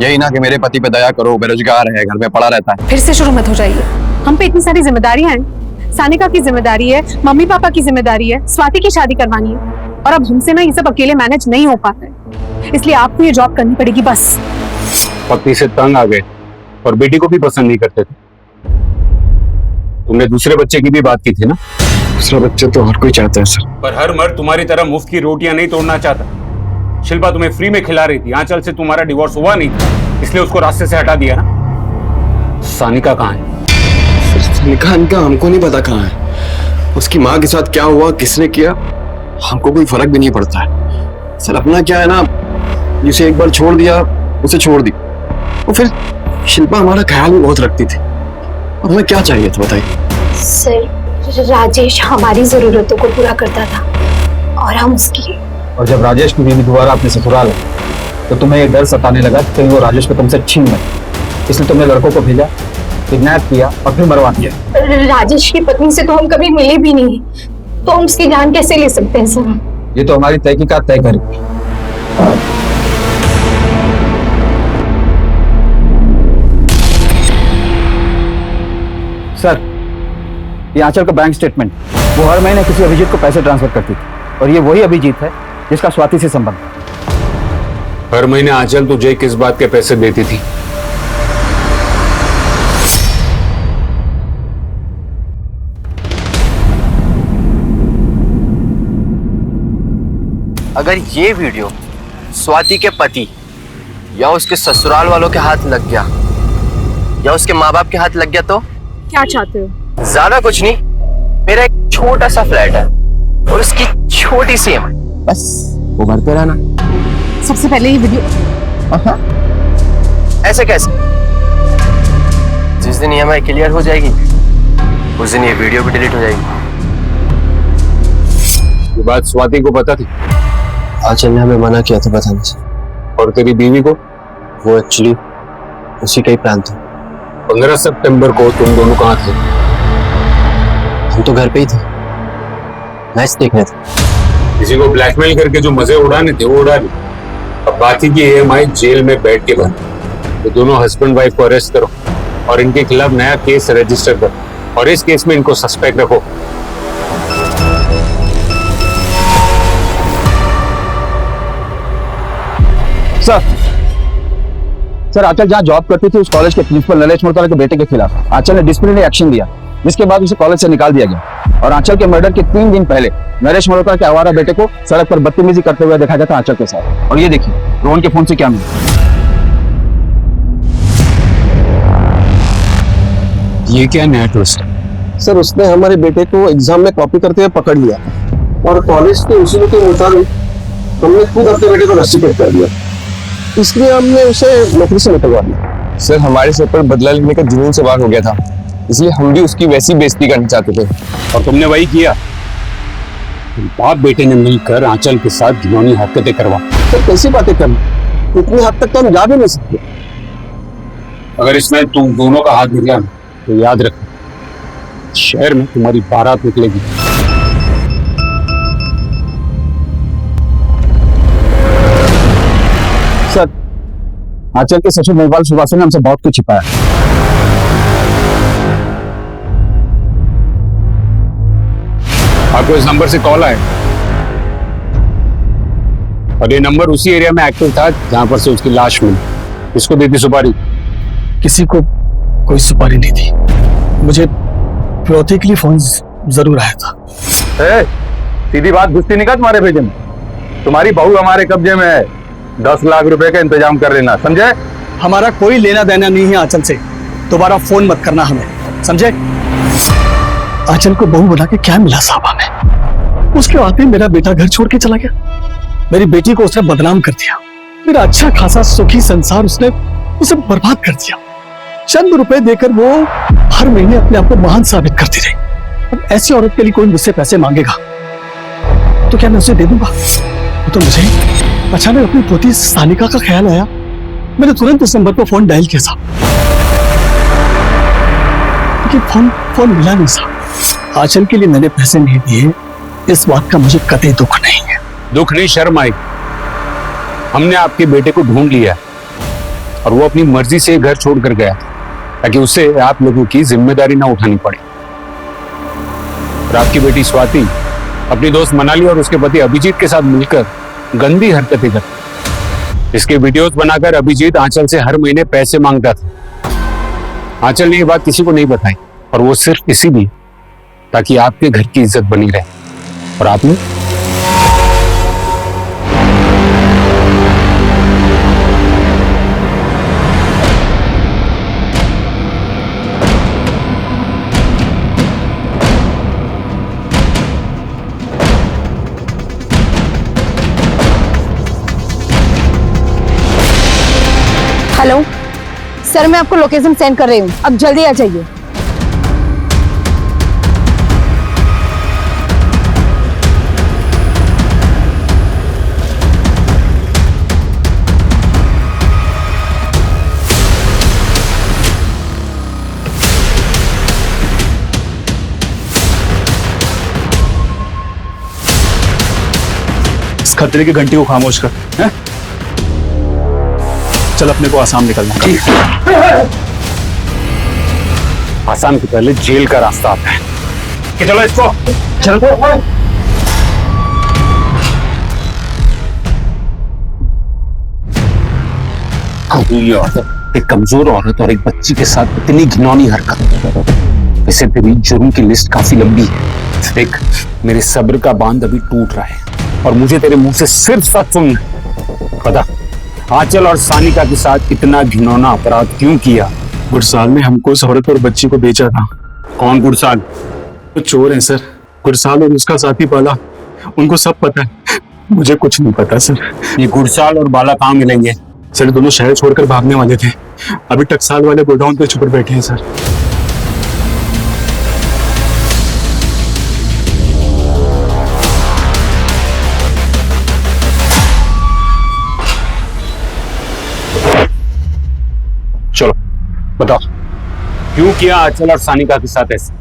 यही ना कि मेरे पति पे दया करो, बेरोजगार है, घर में पड़ा रहता है। फिर से शुरू मत हो जाइए। हम पे इतनी सारी जिम्मेदारियां हैं। सानिका की जिम्मेदारी है, मम्मी पापा की जिम्मेदारी है, स्वाति की शादी करवानी है, और अब हमसे ना ये सब अकेले मैनेज नहीं हो पाता है, इसलिए आपको ये जॉब करनी पड़ेगी बस। पत्नी से तंग आ गए और बेटी को भी पसंद नहीं करते थे। तुमने दूसरे बच्चे की भी बात की थी ना? दूसरा बच्चा तो हर कोई चाहता है सर, पर हर मर्द तुम्हारी तरह मुफ्त की रोटियां नहीं तोड़ना चाहता। शिल्पा तुम्हें फ्री में खिला रही थी, आंचल से तुम्हारा डिवोर्स हुआ नहीं था, इसलिए उसको रास्ते से हटा दिया ना। सानिका कहाँ है? सानिका हमको नहीं पता कहाँ है। उसकी माँ के साथ क्या हुआ, किसने किया, हमको कोई फर्क भी नहीं पड़ता है सर। अपना क्या है ना, जिसे एक बार छोड़ दिया उसे छोड़ दी। और फिर शिल्पा हमारा ख्याल भी बहुत रखती थी, और हमें क्या चाहिए था बताइए? सर राजेश हमारी जरूरतों को पूरा करता था और हम उसकी। और जब राजेश की बीवी दोबारा अपने ससुराल है तो तुम्हें ये डर सताने लगा कि कहीं वो राजेश को तुमसे छीन ले, इसलिए तुमने लड़कों को भेजा, किडनैप किया और फिर मरवा दिया। राजेश की पत्नी से तो हम कभी मिले भी नहीं, तो हम उसकी जान कैसे ले सकते हैं सर? ये तो हमारी तहकीकात तय करेगी। सर ये आंचल का बैंक स्टेटमेंट, वो हर महीने किसी अभिजीत को पैसे ट्रांसफर करती थी, और ये वही अभिजीत है जिसका स्वाति से संबंध है। हर महीने आंचल तुझे किस बात के पैसे देती थी? अगर ये वीडियो स्वाति के पति या उसके ससुराल वालों के हाथ लग गया या उसके माँ बाप के हाथ लग गया तो क्या चाहते हो? ज्यादा कुछ नहीं, मेरा एक छोटा सा फ्लैट है और उसकी छोटी सी EMI, बस वो भरते रहना। सबसे पहले ये वीडियो। ऐसे कैसे? जिस दिन EMI क्लियर हो जाएगी उस दिन ये वीडियो भी डिलीट हो जाएगी। ये बात स्वाति को पता थी? आंचल ने हमें मना किया था बताने से। और तेरी बीवी को? वो एक्चुअली उसी का ही प्लान था। 15 सितंबर को तुम दोनों कहाँ थे? हम तो घर पे ही थे, मैच देखने थे। किसी को ब्लैकमेल करके जो मजे उड़ाने थे वो उड़ा लिए। अब बात ही की EMI जेल में बैठ के भर। तो दोनों हस्बैंड वाइफ को अरेस्ट करो और इनके खिलाफ नया केस रजिस्टर करो और इस केस में इनको सस्पेक्ट रखो। सर आंचल जहाँ जॉब करती थी उस कॉलेज के प्रिंसिपल नरेश मोरतला के बेटे के खिलाफ आंचल ने डिसिप्लिनरी एक्शन दिया, जिसके बाद उसे कॉलेज से निकाल दिया गया। और आंचल के मर्डर के 3 दिन पहले नरेश मोरतला के आवारा बेटे को सड़क पर बदतमीजी करते हुए देखा जाता आंचल के साथ। और ये देखिए रोहन के फोन से क्या मिला। ये क्या नया ट्विस्ट? सर उसने हमारे बेटे को एग्जाम में कॉपी करते हुए पकड़ लिया और कॉलेज के उसूलों के मुताबिक हमने खुद अपने बेटे को रस्टिकेट कर दिया, इसलिए हमने उसे नौकरी से निकलवा दिया। सर हमारे सर पर बदला लेने का जुनून सवार हो गया था, इसलिए हम भी उसकी वैसी बेइज्जती करना चाहते थे। और तुमने वही किया? बाप बेटे ने मिलकर आंचल के साथ घिनौनी हरकतें करवा। सर कैसी बातें करना, इतनी हद तक तो हम जा भी नहीं सकते। अगर इसमें तुम दोनों का हाथ निकला तो याद रखो शहर में तुम्हारी बारात निकलेगी। सर आंचल के सचिव महिपाल श्रीवास्तव ने हमसे बहुत कुछ छिपाया। आपको इस नंबर से कॉल आया और ये नंबर उसी एरिया में एक्टिव था जहां पर से उसकी लाश मिली। किसको दी थी सुपारी? किसी को कोई सुपारी नहीं थी, मुझे फिरौती के लिए फोन जरूर आया था। सीधी बात घुसती नहीं का तुम्हारे भेजे में। तुम्हारी बहू हमारे कब्जे में है, 10 लाख रुपए का इंतजाम कर लेना, समझे? हमारा कोई लेना देना नहीं है आंचल से, दोबारा फोन मत करना हमें, समझे? आंचल को बहू बना के क्या मिला साहब हमें? उसके आते ही मेरा बेटा घर छोड़ के चला गया, मेरी बेटी को उसने बदनाम कर दिया, मेरा अच्छा खासा सुखी संसार उसने उसे बर्बाद कर दिया। चंद रुपए देकर वो हर महीने अपने आप को महान साबित करती रही। अब ऐसी औरत के लिए कोई मुझसे पैसे मांगेगा तो क्या मैं उसे दे दूंगा? तो मुझे अचानक अपनी पोती सानिका का ख्याल आया, मैंने तुरंत उस नंबर पर फोन डायल किया साहब, लेकिन फोन मिला नहीं साहब। आंचल के लिए मैंने पैसे नहीं दिए, इस बात का मुझे कतई दुख नहीं है। दुख नहीं, शर्म आई। हमने आपके बेटे को ढूंढ लिया और वो अपनी मर्जी से घर छोड़कर गया ताकि उसे आप लोगों की जिम्मेदारी ना उठानी पड़े। और आपकी बेटी स्वाति अपनी दोस्त मनाली और उसके पति अभिजीत के साथ मिलकर गंदी हरकतें करती। इसके वीडियोस बनाकर अभिजीत आंचल से हर महीने पैसे मांगता था। आंचल ने ये बात किसी को नहीं बताई और वो सिर्फ इसीलिए ताकि आपके घर की इज्जत बनी रहे। और आपने हेलो सर, मैं आपको लोकेशन सेंड कर रही हूँ, अब जल्दी आ जाइए। इस खतरे की घंटी को खामोश कर, हैं? चल अपने को आसाम निकलना। आसाम के पहले जेल का रास्ता आता है कि चलो इसको चलो। ये औरत, एक कमजोर औरत और एक बच्ची के साथ इतनी घिनौनी हरकत। वैसे तेरी जुर्म की लिस्ट काफी लंबी है। देख, मेरे सब्र का बांध अभी टूट रहा है और मुझे तेरे मुंह से सिर्फ सच सुनना है। बता, आंचल और सानिका के साथ इतना घिनौना अपराध क्यों किया? गुरसाल ने हमको उस औरत और बच्ची को बेचा था। कौन गुरसाल? वो चोर हैं सर। गुरसाल और उसका साथी बाला, उनको सब पता है, मुझे कुछ नहीं पता सर। ये गुरसाल और बाला कहाँ मिलेंगे? सर दोनों शहर छोड़कर भागने वाले थे, अभी टकसाल वाले गोडाउन पे छुप बैठे हैं सर। चलो बताओ, क्यों किया आंचल और सानिका के साथ ऐसे?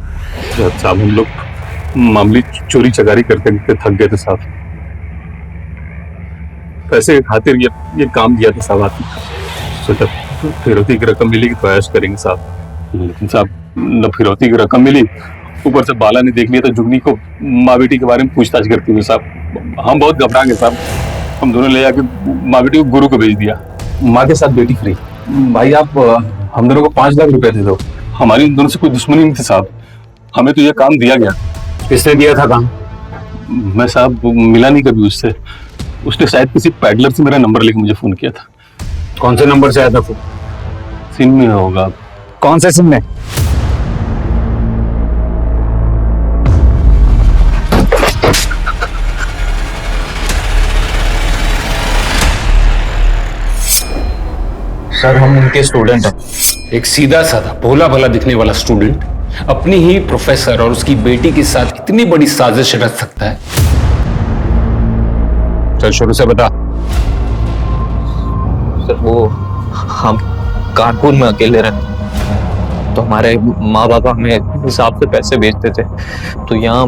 जज साहब, हम लोग मामूली चोरी चकारी करते करते थक गए थे साहब। पैसे की खातिर ये काम किया था साहब। आपने सोचा फिरौती की रकम मिलेगी तो ऐश करेंगे साहब। लेकिन साहब, न फिरौती की रकम मिली, ऊपर से बाला ने देख लिया तो जुगनी को माँ बेटी के बारे में पूछताछ करते हुए साहब हम बहुत घबरा गए साहब। हम दोनों ले जाके माँ बेटी को गुरु को भेज दिया। माँ के साथ बेटी फ्री। भाई आप हम दोनों को 5 लाख रुपए दे दो। हमारी उन दोनों से कोई दुश्मनी नहीं थी साहब, हमें तो ये काम दिया गया। किसने दिया था काम? मैं साहब मिला नहीं कभी उससे। उसने शायद किसी पैडलर से मेरा नंबर लेकर मुझे फोन किया था। कौन से नंबर से आया था फोन? सिम में होगा। कौन से सिम में? सर हम उनके स्टूडेंट हैं। एक सीधा साधा भोला भला दिखने वाला स्टूडेंट अपनी ही प्रोफेसर और उसकी बेटी के साथ इतनी बड़ी साजिश रच सकता है? चल शुरू से बता। सर वो हम कानपुर में अकेले रहते, तो हमारे माँ बाप हमें हिसाब से पैसे भेजते थे, तो यहाँ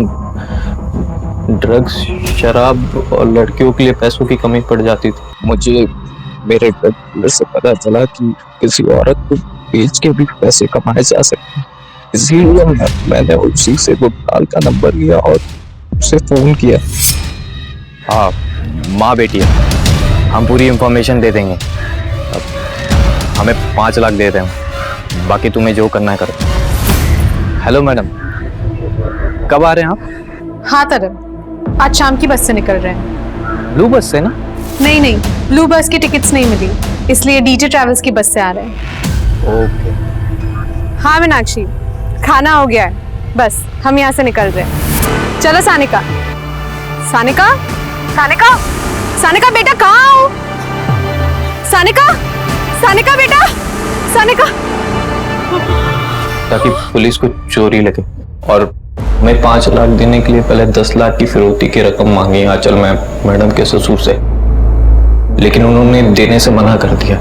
ड्रग्स, शराब और लड़कियों के लिए पैसों की कमी पड़ जाती थी। मुझे मेरे डॉक्टर से पता चला कि किसी औरत को बेच के भी पैसे कमाए जा सकते हैं, इसीलिए मैंने उसी से गुरसाल का नंबर लिया और उसे फोन किया। हाँ, माँ बेटी है, हम पूरी इंफॉर्मेशन दे देंगे। हमें 5 लाख दे दें, बाकी तुम्हें जो करना है करो। हेलो मैडम, कब आ रहे हैं आप? हाँ तरन, आज शाम की बस से निकल रहे हैं। ब्लू बस से ना? नहीं, ब्लू बस की टिकट्स नहीं मिली, इसलिए डीजे ट्रैवल्स की बस से आ रहे हैं। ओके। हाँ मीनाक्षी, खाना हो गया है, बस हम यहाँ से निकल रहे हैं। चलो सानिका। सानिका, सानिका, सानिका बेटा कहाँ हो? सानिका, सानिका बेटा, सानिका। ताकि पुलिस को चोरी लगे और मैं 5 लाख देने के लिए पहले 10 लाख की फिरौती की रकम मांगी आंचल मैडम के ससुर से, लेकिन उन्होंने देने से मना कर दिया।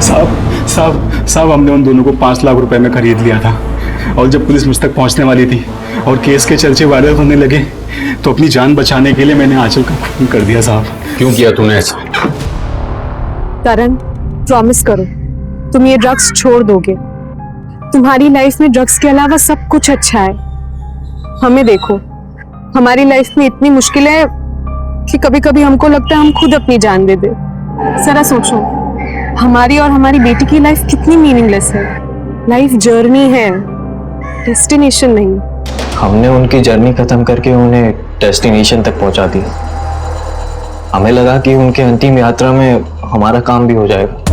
साहब हमने उन दोनों को 5 लाख रुपए में खरीद लिया था, और जब पुलिस मुझ तक पहुंचने वाली थी और केस के चर्चे वायरल होने लगे तो अपनी जान बचाने के लिए मैंने आंचल का खून कर दिया साहब। क्यों किया तूने ऐसा? तरन, प्रॉमिस करो तुम ये ड्रग्स छोड़ दोगे। तुम्हारी लाइफ में ड्रग्स के अलावा सब कुछ अच्छा है। हमें देखो, हमारी लाइफ में इतनी मुश्किलें है कि कभी कभी हमको लगता है हम खुद अपनी जान दे दे। जरा सोचो, हमारी और हमारी बेटी की लाइफ कितनी मीनिंगलेस है। लाइफ जर्नी है, डेस्टिनेशन नहीं। हमने उनकी जर्नी खत्म करके उन्हें डेस्टिनेशन तक पहुंचा दिया। हमें लगा कि उनके अंतिम यात्रा में हमारा काम भी हो जाएगा।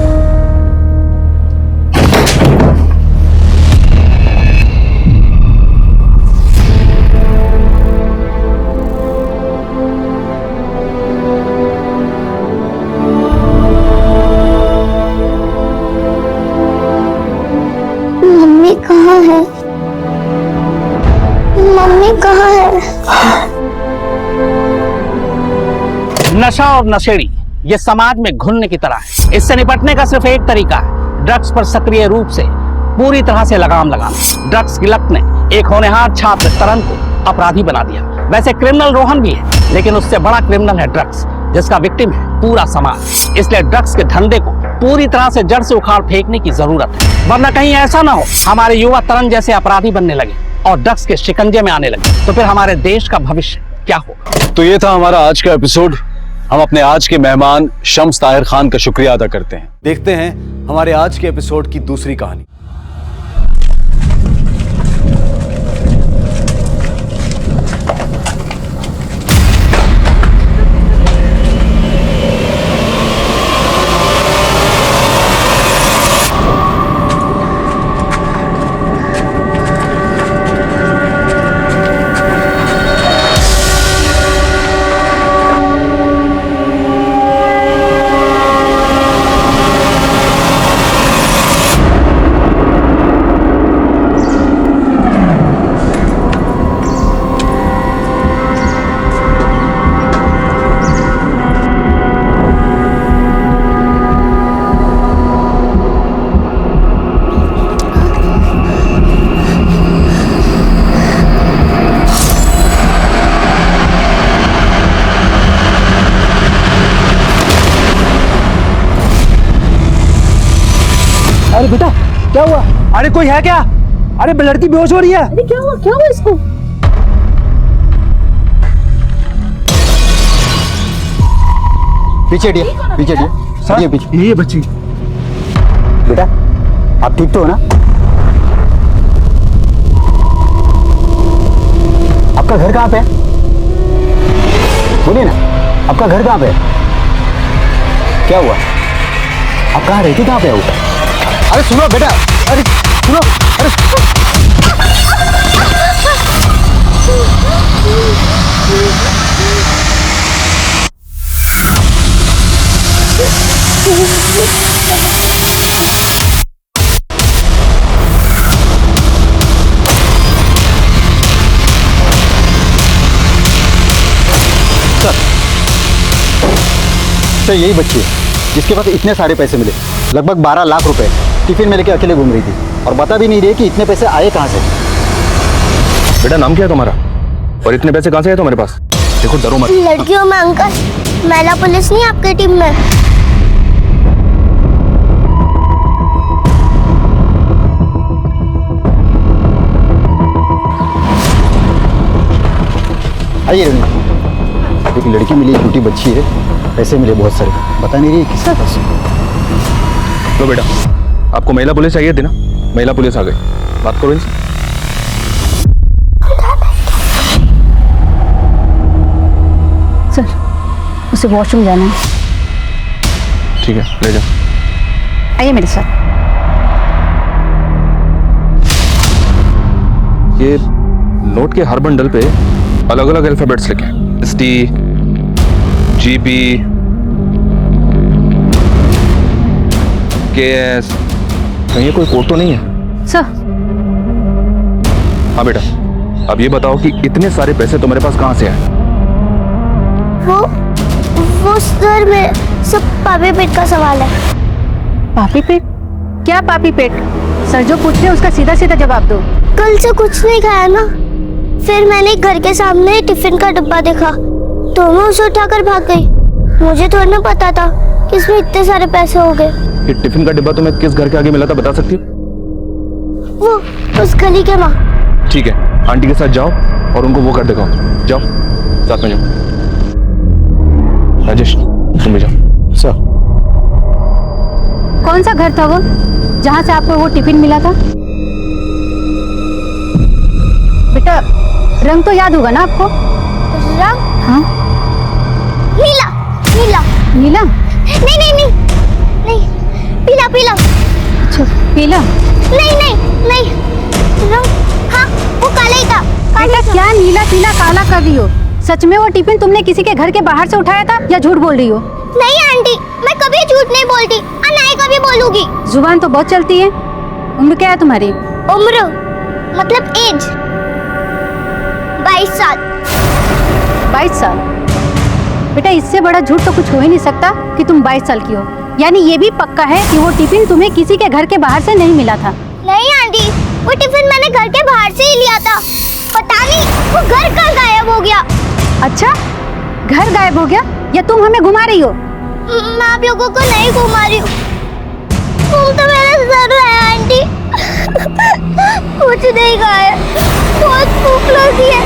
मम्मी कहाँ है? मम्मी कहाँ है? नशा और नशेड़ी ये समाज में घुलने की तरह है। इससे निपटने का सिर्फ एक तरीका है, ड्रग्स पर सक्रिय रूप से पूरी तरह से लगाम लगाना। ड्रग्स की लत ने एक होनहार छात्र तरन को अपराधी बना दिया। वैसे क्रिमिनल रोहन भी है, लेकिन उससे बड़ा क्रिमिनल है ड्रग्स, जिसका विक्टिम है पूरा समाज। इसलिए ड्रग्स के धंधे को पूरी तरह से जड़ से उखाड़ फेंकने की जरूरत है, वरना कहीं ऐसा ना हो हमारे युवा तरन जैसे अपराधी बनने लगे और ड्रग्स के शिकंजे में आने लगे, तो फिर हमारे देश का भविष्य क्या होगा? तो ये था हमारा आज का एपिसोड। हम अपने आज के मेहमान शम्स ताहिर खान का शुक्रिया अदा करते हैं। देखते हैं हमारे आज के एपिसोड की दूसरी कहानी। अरे बेटा क्या हुआ? अरे कोई है क्या? अरे लड़की बेहोश हो रही है। अरे क्या हुआ इसको? पीछे हटिए पीछे। ये बच्ची। बेटा आप ठीक तो हो ना? आपका घर कहाँ पे है? बोलिए ना, आपका घर कहाँ पे है? क्या हुआ? आप कहाँ रहती, कहाँ पे हो? अरे सुनो बेटा, अरे सुनो, अरे सर यही बच्ची है जिसके पास इतने सारे पैसे मिले, लगभग 12 लाख रुपए टिफिन में लेके अकेले घूम रही थी और बता भी नहीं रही कि इतने पैसे आए कहाँ से। बेटा नाम क्या है तुम्हारा और इतने पैसे कहाँ से आए तुम्हारे पास? देखो डरो मत। लड़कियों में अंकल, महिला पुलिस नहीं आपकी टीम में? आइए एक लड़की मिली, छोटी बच्ची है, पैसे मिले बहुत सारे, बता नहीं रही किसका पैसे। लो बेटा, आपको महिला पुलिस चाहिए थी ना, महिला पुलिस आ गई, बात करो इनसे। सर उसे वॉशरूम जाना है। ठीक है ले जाओ। आइए मेरे साथ। ये नोट के हर बंडल पे अलग अलग अल्फाबेट्स लिखे हैं, ST, GB, KS। कहीं कोई कोड तो नहीं है? सर। हाँ बेटा, अब ये बताओ कि इतने सारे पैसे तुम्हारे पास कहाँ से आए? वो सर में सब पापी पेट का सवाल है। पापी पेट? क्या पापी पेट? सर जो पूछ रहे उसका सीधा सीधा जवाब दो। कल से कुछ नहीं खाया ना, फिर मैंने घर के सामने टिफिन का डब्बा देखा तो मैं उसे उठाकर भाग गई। मुझे थोड़ा ना पता था कि इसमें इतने सारे पैसे हो गए। ये टिफिन का डिब्बा तुम्हें किस घर के आगे मिला था बता सकती हो? वो उस गली के वहाँ। ठीक है, आंटी के साथ जाओ और उनको वो घर दिखाओ। जाओ साथ में जाओ। राजेश तुम भी जाओ। सर। कौन सा घर था वो जहाँ से आपको वो टिफिन मिला था? बेटा रंग तो याद होगा ना आपको? रंग? हाँ। नीला। नीला। नीला? नहीं नहीं नहीं नहीं, पीला पीला। अच्छा पीला? नहीं नहीं नहीं, रंग हाँ वो काला ही था। बेटा क्या नीला पीला काला कर रही हो? सच में वो टिफिन तुमने किसी के घर के बाहर से उठाया था या झूठ बोल रही हो? नहीं आंटी, मैं कभी झूठ नहीं बोलती और ना ही कभी बोलूंगी। जुबान तो बहुत चलती है। उम्र क्या है तुम्हारी? उम्र मतलब एज 22 साल। 22 साल? बेटा इससे बड़ा झूठ तो कुछ हो ही नहीं सकता कि तुम 22 साल की हो। यानी ये भी पक्का है कि वो टिफिन तुम्हें किसी के घर के बाहर से नहीं मिला था? नहीं आंटी, वो टिफिन मैंने घर के बाहर से ही लिया था। पता नहीं वो घर कहाँ गायब हो गया। अच्छा घर गायब हो गया या तुम हमें घुमा रही हो? मैं आप लोगों को नहीं घुमा रही हूँ, तुम तो मेरा सर है आंटी। कुछ नहीं खाया, बहुत भूख लगी है।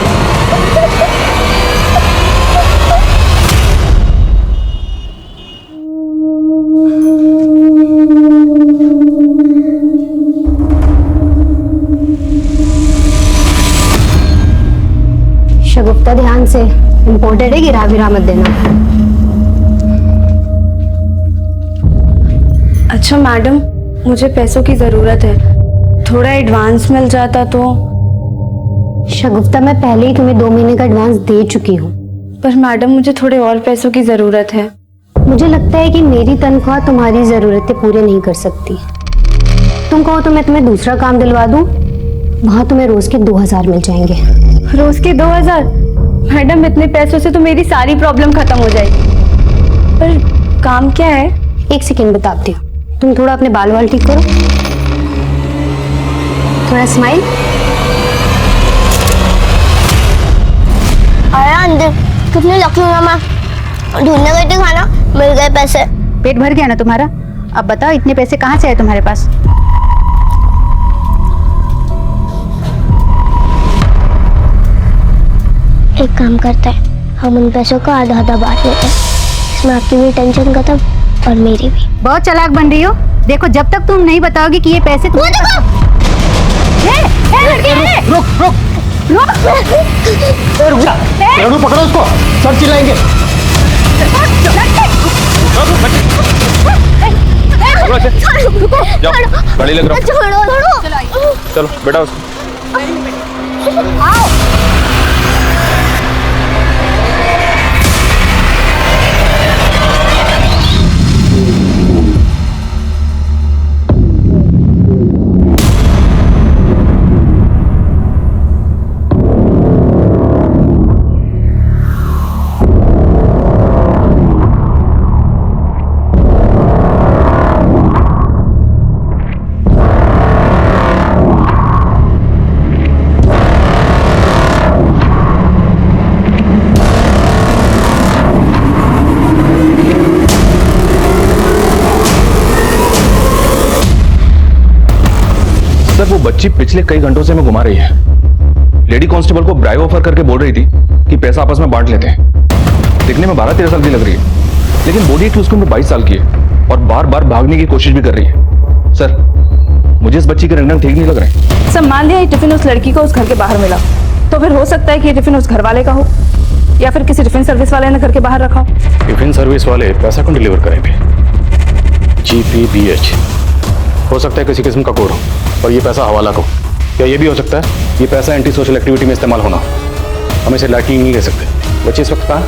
देखता ध्यान से, इम्पोर्टेड है, गिरा विरा मत देना। अच्छा मैडम, मुझे पैसों की जरूरत है, थोड़ा एडवांस मिल जाता तो। शगुफ्ता, मैं पहले ही तुम्हें 2 महीने का एडवांस दे चुकी हूँ। पर मैडम मुझे थोड़े और पैसों की जरूरत है। मुझे लगता है कि मेरी तनख्वाह तुम्हारी जरूरतें पूरे नहीं कर सकती। तुम कहो तो मैं तुम्हें दूसरा काम दिलवा दूं, वहां तुम्हें रोज के 2000 मिल जाएंगे। रोज के 2000? मैडम इतने पैसों से तो मेरी सारी प्रॉब्लम खत्म हो जाएगी। पर काम क्या है? 1 सेकेंड बताती हूँ। तुम थोड़ा अपने बाल वाल ठीक करो, थोड़ा स्माइल। आया अंदर, कितने लखनऊ मामा ढूंढने गए थे, खाना मिल गए, पैसे पेट भर गया ना तुम्हारा? अब बताओ इतने पैसे कहाँ से आए तुम्हारे पास? एक काम करते हैं, हम उन पैसों का आधा आधा बांट लेते हैं, इसमें आपकी भी टेंशन खत्म और मेरी भी। बहुत चालाक बन रही हो। देखो जब तक तुम नहीं बताओगी कि ये पैसे रुक पकड़ो उसको, सब चिल्लाएंगे। जाओ, गाड़ी लग रहा। चलो बेटा उसको। सर वो बच्ची पिछले कई घंटों से मैं घुमा रही है। लेडी कांस्टेबल को ब्राइब ऑफर करके बोल रही थी कि पैसा आपस में बांट लेते हैं। दिखने में 12-13 साल की लग रही है, लेकिन बॉडी की उसकी उम्र 22 साल की है और बार बार भागने की कोशिश भी कर रही है। सर मुझे इस बच्ची के रंग ठीक नहीं लग रहे। सर मान लिया ये टिफिन उस लड़की को उस घर के बाहर मिला, तो फिर हो सकता है कि ये टिफिन उस घर वाले का हो या फिर किसी टिफिन सर्विस वाले ने घर के बाहर रखा हो। टिफिन सर्विस वाले पैसा कौन डिलीवर करेंगे? GPBH हो सकता है किसी किस्म का कोड हो और ये पैसा हवाला का हो। या ये भी हो सकता है ये पैसा एंटी सोशल एक्टिविटी में इस्तेमाल होना। हम इसे लाइटली नहीं ले सकते। बच्चे इस वक्त कहाँ?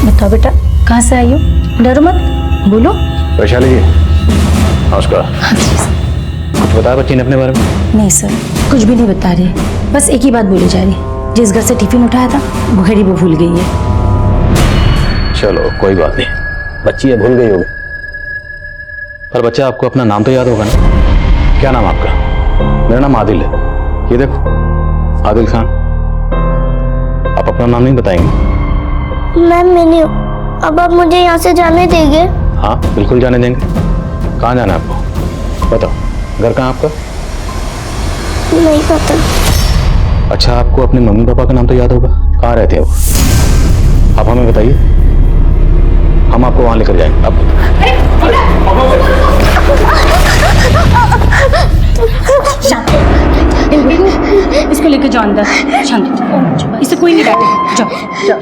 बताओ बेटा कहाँ से आई हो? डरो मत, बोलो। वैशाली जी नमस्कार। कुछ बताया बच्ची ने अपने बारे में? नहीं सर, कुछ भी नहीं बता रही, बस एक ही बात बोली जा रही, जिस घर से टिफिन उठाया था वो घड़ी वो भूल गई है। चलो कोई बात नहीं, बच्ची है भूल गई होगी। पर बच्चा आपको अपना नाम तो याद होगा ना? क्या नाम आपका? मेरा नाम आदिल है। ये देखो आदिल खान। आप अपना नाम नहीं बताएंगे? मैं मिनी हूँ, अब आप मुझे यहाँ से जाने देंगे? हाँ बिल्कुल जाने देंगे। कहाँ जाना है आपको? बताओ, घर कहाँ आपका? नहीं पता। अच्छा आपको अपने मम्मी पापा का नाम तो याद होगा, कहाँ रहते हैं वो? आप हमें बताइए, हम आपको वहां लेकर जाएंगे। आप इसको लेकर जाओ अंदर, शांत, इसे कोई नहीं डांटे। जाओ जाओ।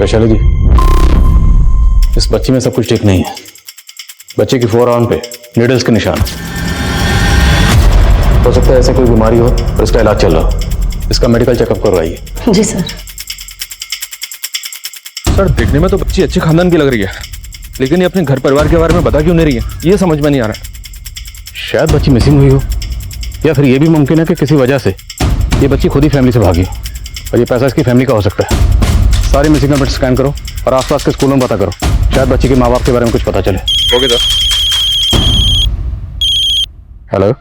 वैशाली जी इस बच्ची में सब कुछ ठीक नहीं है। बच्चे की फोर आर्म पे नीडल्स के निशान। हो सकता है ऐसे कोई बीमारी हो और इसका इलाज चल रहा हो। इसका मेडिकल चेकअप करवाइए। जी सर। सर देखने में तो बच्ची अच्छे खानदान की लग रही है, लेकिन ये अपने घर परिवार के बारे में बता क्यों नहीं रही है, ये समझ में नहीं आ रहा। शायद बच्ची मिसिंग हुई हो, या फिर ये भी मुमकिन है कि किसी वजह से ये बच्ची खुद ही फैमिली से भागी और ये पैसा इसकी फैमिली का हो सकता है। सारी मिसिंग नंबर स्कैन करो और आसपास के स्कूलों में पता करो, शायद बच्ची के माँ बाप के बारे में कुछ पता चले। Okay sir. हेलो,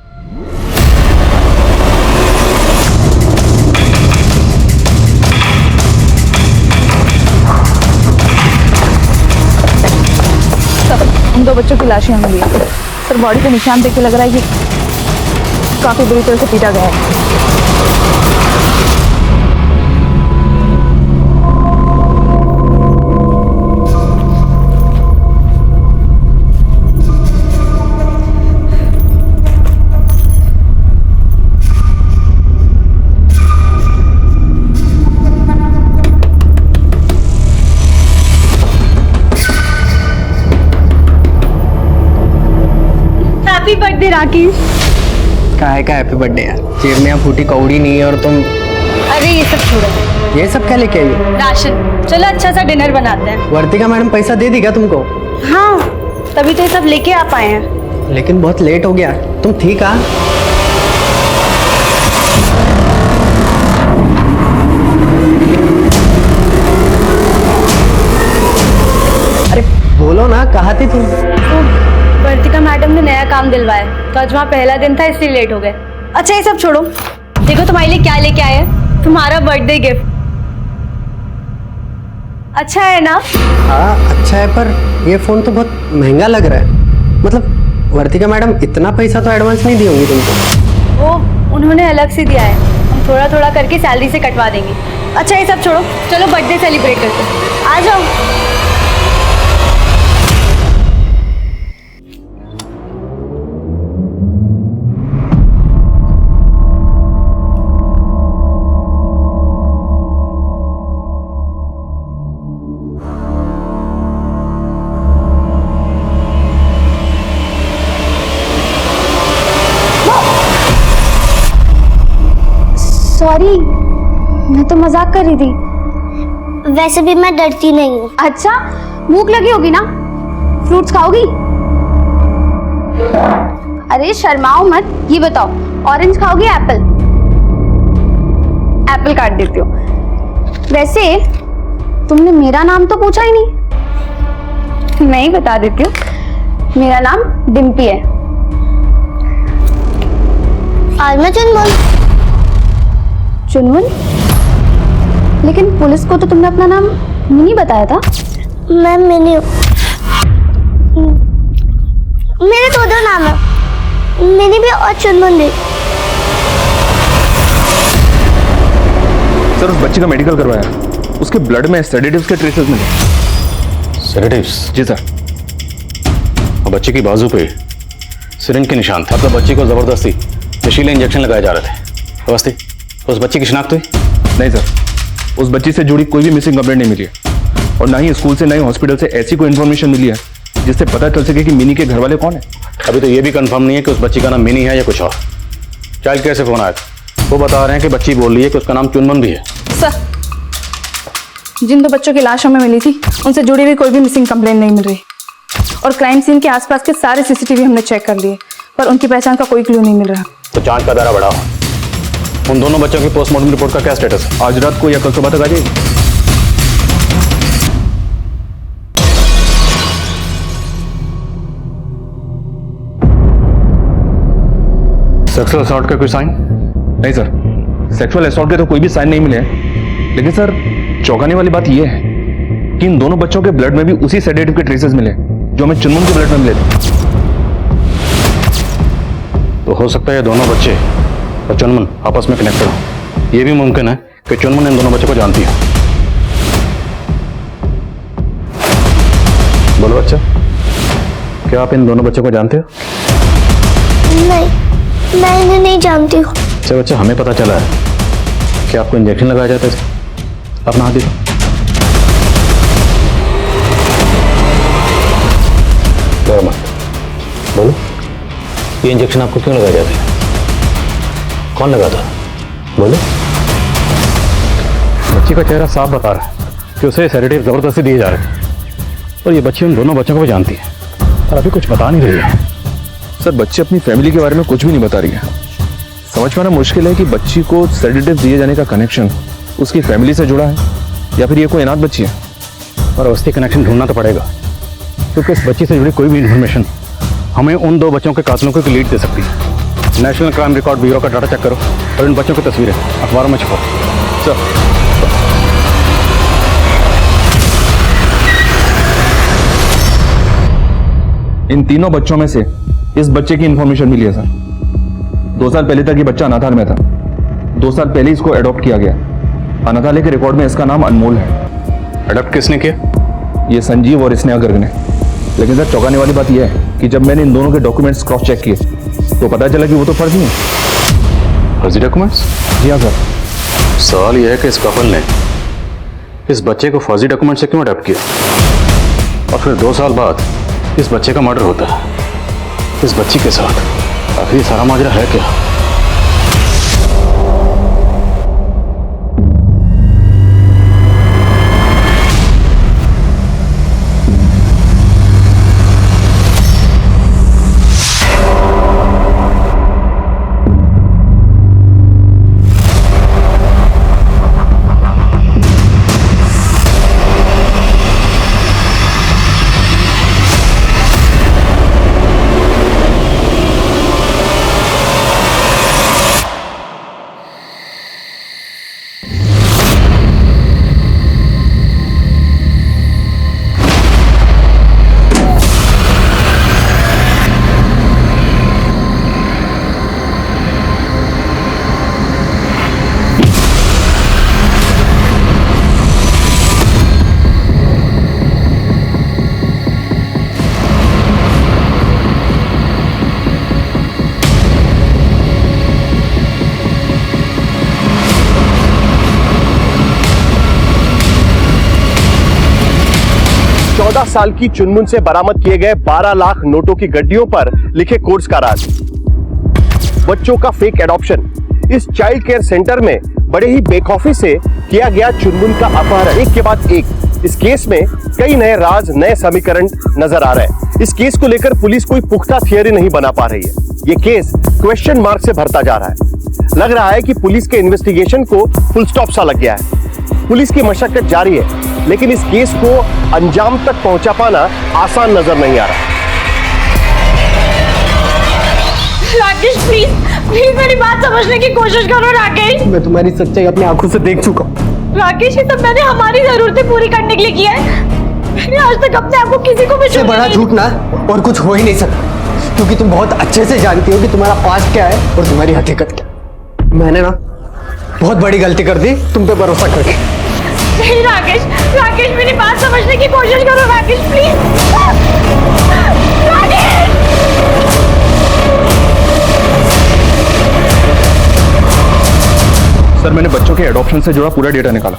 उन 2 बच्चों की लाशें हमें मिली हैं। सर बॉडी पे निशान देख के लग रहा है कि काफी बुरी तरह से पीटा गया है। Happy birthday Rakesh. काहे का हैप्पी बर्थडे यार, जेब में यहाँ फूटी कौड़ी नहीं है और तुम। अरे ये सब छोड़ो, ये सब क्या लेके आई हो? राशन। चलो अच्छा सा डिनर बनाते हैं। वर्तिका मैडम पैसा दे दी क्या तुमको? हाँ, तभी तो ये सब लेके आ पाए हैं। लेकिन बहुत लेट हो गया, तुम ठीक आ? अरे बोलो ना, कहाँ थी तुम? वर्तिका मैडम ने नया काम दिलवाया, तो आज वहाँ पहला दिन था इसलिए लेट हो गए। अच्छा ये सब छोड़ो, देखो तुम्हारे लिए क्या लेके आए हैं, तुम्हारा बर्थडे गिफ्ट। अच्छा है ना? हाँ अच्छा है, पर ये फोन तो बहुत महंगा लग रहा है। मतलब वर्तिका मैडम इतना पैसा तो एडवांस नहीं दी होंगी तुमको? वो उन्होंने अलग से दिया है, हम थोड़ा थोड़ा करके सैलरी से कटवा देंगे। अच्छा ये सब छोड़ो, चलो बर्थडे सेलिब्रेट करते हैं, आ जाओ। सॉरी, मैं तो मजाक कर रही थी। वैसे भी मैं डरती नहीं हूँ। अच्छा, भूख लगी होगी ना, फ्रूट्स खाओगी? अरे शर्माओ मत, ये बताओ ऑरेंज खाओगी एप्पल? एप्पल काट देती हो। वैसे तुमने मेरा नाम तो पूछा ही नहीं। मैं ही बता देती हूँ, मेरा नाम डिम्पी है। आज मैं चुनमुन। चुनमुन? लेकिन पुलिस को तो तुमने अपना नाम मिनी बताया था। मैं मिनी हूँ। मेरे दो नाम है, मिनी भी और चुनमुन भी। सर उस बच्ची का मेडिकल करवाया, उसके ब्लड में सेडेटिव्स के ट्रेसेस मिले। सेडेटिव्स? जी सर। और बच्चे की बाजू पे सिरिंज के निशान थे। मतलब बच्चे को जबरदस्ती नशीले इंजेक्शन लगाए जा रहे थे। अवस्थी, उस बच्ची की शिनाख्त हुई? नहीं सर, उस बच्ची से जुड़ी कोई भी मिसिंग कंप्लेंट नहीं मिली है, और ना ही स्कूल से ना ही हॉस्पिटल से ऐसी कोई इन्फॉर्मेशन मिली है जिससे पता चल सके कि मिनी के घर वाले कौन है। अभी तो ये भी कंफर्म नहीं है कि उस बच्ची का नाम मिनी है या कुछ और। चाइल्ड केयर से फोन आया था, वो बता रहे हैं कि बच्ची बोल रही है कि उसका नाम चुनमुन भी है। सर, जिन दो बच्चों की लाश हमें मिली थी, उनसे जुड़ी हुई कोई भी मिसिंग कंप्लेंट नहीं मिल रही, और क्राइम सीन के आसपास के सारे सीसीटीवी हमने चेक कर लिए, पर उनकी पहचान का कोई क्लू नहीं मिल रहा। तो जांच का दायरा बढ़ाओ। उन दोनों बच्चों की पोस्टमार्टम रिपोर्ट का क्या स्टेटस है? आज रात को या कल सुबह तक आ जाएगी। सेक्सुअल असॉल्ट का कोई साइन? नहीं सर, सेक्सुअल असॉल्ट के तो कोई भी साइन नहीं मिले हैं। लेकिन सर चौंकाने वाली बात यह है कि इन दोनों बच्चों के ब्लड में भी उसी सेडेटिव के ट्रेसेस मिले जो हमें चुनमुन के ब्लड में मिले थे। तो हो सकता है ये दोनों बच्चे और चुनमुन आपस में कनेक्टेड हो। ये भी मुमकिन है कि चुनमुन इन दोनों बच्चों को जानती है। बोलो बच्चा, क्या आप इन दोनों बच्चों को जानते हो? नहीं, मैं इन्हें नहीं जानती हूँ। अच्छा बच्चा, हमें पता चला है कि आपको इंजेक्शन लगाए जाते थे। अपना हाथ दिखाओ। डरो मत, बोलो ये इंजेक्शन आपको क्यों लगाए जाते हैं? कौन लगाता? बोलो। बच्ची का चेहरा साफ बता रहा है कि उसे सेडेटिव जबरदस्ती दिए जा रहे थे, और ये बच्ची उन दोनों बच्चों को भी जानती है और अभी कुछ बता नहीं रही है। सर बच्ची अपनी फैमिली के बारे में कुछ भी नहीं बता रही है। समझ पाना मुश्किल है कि बच्ची को सेडेटिव दिए जाने का कनेक्शन उसकी फैमिली से जुड़ा है या फिर ये कोई अनाथ बच्ची है। और अवस्थी कनेक्शन ढूंढना तो पड़ेगा, क्योंकि इस बच्ची से जुड़ी कोई भी इन्फॉर्मेशन हमें उन दो बच्चों के कातलों को लीड दे सकती है। नेशनल क्राइम रिकॉर्ड ब्यूरो का डाटा चेक करो और इन बच्चों की तस्वीरें अखबारों में छपाओ। सर इन तीनों बच्चों में से इस बच्चे की इंफॉर्मेशन मिली है सर। 2 साल पहले तक ये बच्चा अनाथालय में था। 2 साल पहले इसको अडॉप्ट किया गया। अनाथालय के रिकॉर्ड में इसका नाम अनमोल है। अडॉप्ट किसने किया? ये संजीव और स्नेहा गर्ग ने। लेकिन सर चौंकाने वाली बात यह है कि जब मैंने इन दोनों के डॉक्यूमेंट्स क्रॉस चेक किए तो पता चला कि वो तो फर्जी हैं। फर्जी डॉक्यूमेंट्स? जी हाँ सर। सवाल यह है कि इस कपल ने इस बच्चे को फर्जी डॉक्यूमेंट से क्यों अडॉप्ट किया, और फिर 2 साल बाद इस बच्चे का मर्डर होता है, इस बच्ची के साथ आखिर सारा माजरा है क्या? साल की चुनमुन से बरामद किए गए 12 लाख नोटों की गड्डियों पर लिखे कोड्स का राज, बच्चों का फेक एडॉप्शन, इस चाइल्ड केयर सेंटर में बड़े ही बेखौफी से किया गया चुनमुन का अपहरण, एक के बाद एक। इस केस में कई नए राज, नए समीकरण नजर आ रहे हैं। इस केस को लेकर पुलिस कोई पुख्ता थियरी नहीं बना पा रही है। ये केस क्वेश्चन मार्क से भरता जा रहा है। लग रहा है कि पुलिस के इन्वेस्टिगेशन को फुल स्टॉप सा लग गया है। पुलिस की मशक्कत जारी है, लेकिन इस केस को अंजाम तक पहुंचा पाना आसान नजर नहीं आ रहा। राकेश प्लीज प्लीज मेरी बात समझने की कोशिश करो राकेश। मैं तुम्हारी सच्चाई अपनी आंखों से देख चुका हूँ। राकेश, ये सब मैंने हमारी जरूरतें पूरी करने के लिए किया है। मैंने आज तक अपने आप को किसी को भी इससे बड़ा झूठ ना और कुछ हो ही नहीं सकता, क्योंकि तुम बहुत अच्छे से जानती हो कि तुम्हारा पास्ट क्या है और तुम्हारी हकीकत क्या। मैंने ना बहुत बड़ी गलती कर दी तुम पे भरोसा करके। नहीं राकेश, राकेश मेरी बात समझने की कोशिश करो राकेश प्लीज। राकेश! सर, मैंने बच्चों के एडॉप्शन से जुड़ा पूरा डेटा निकाला।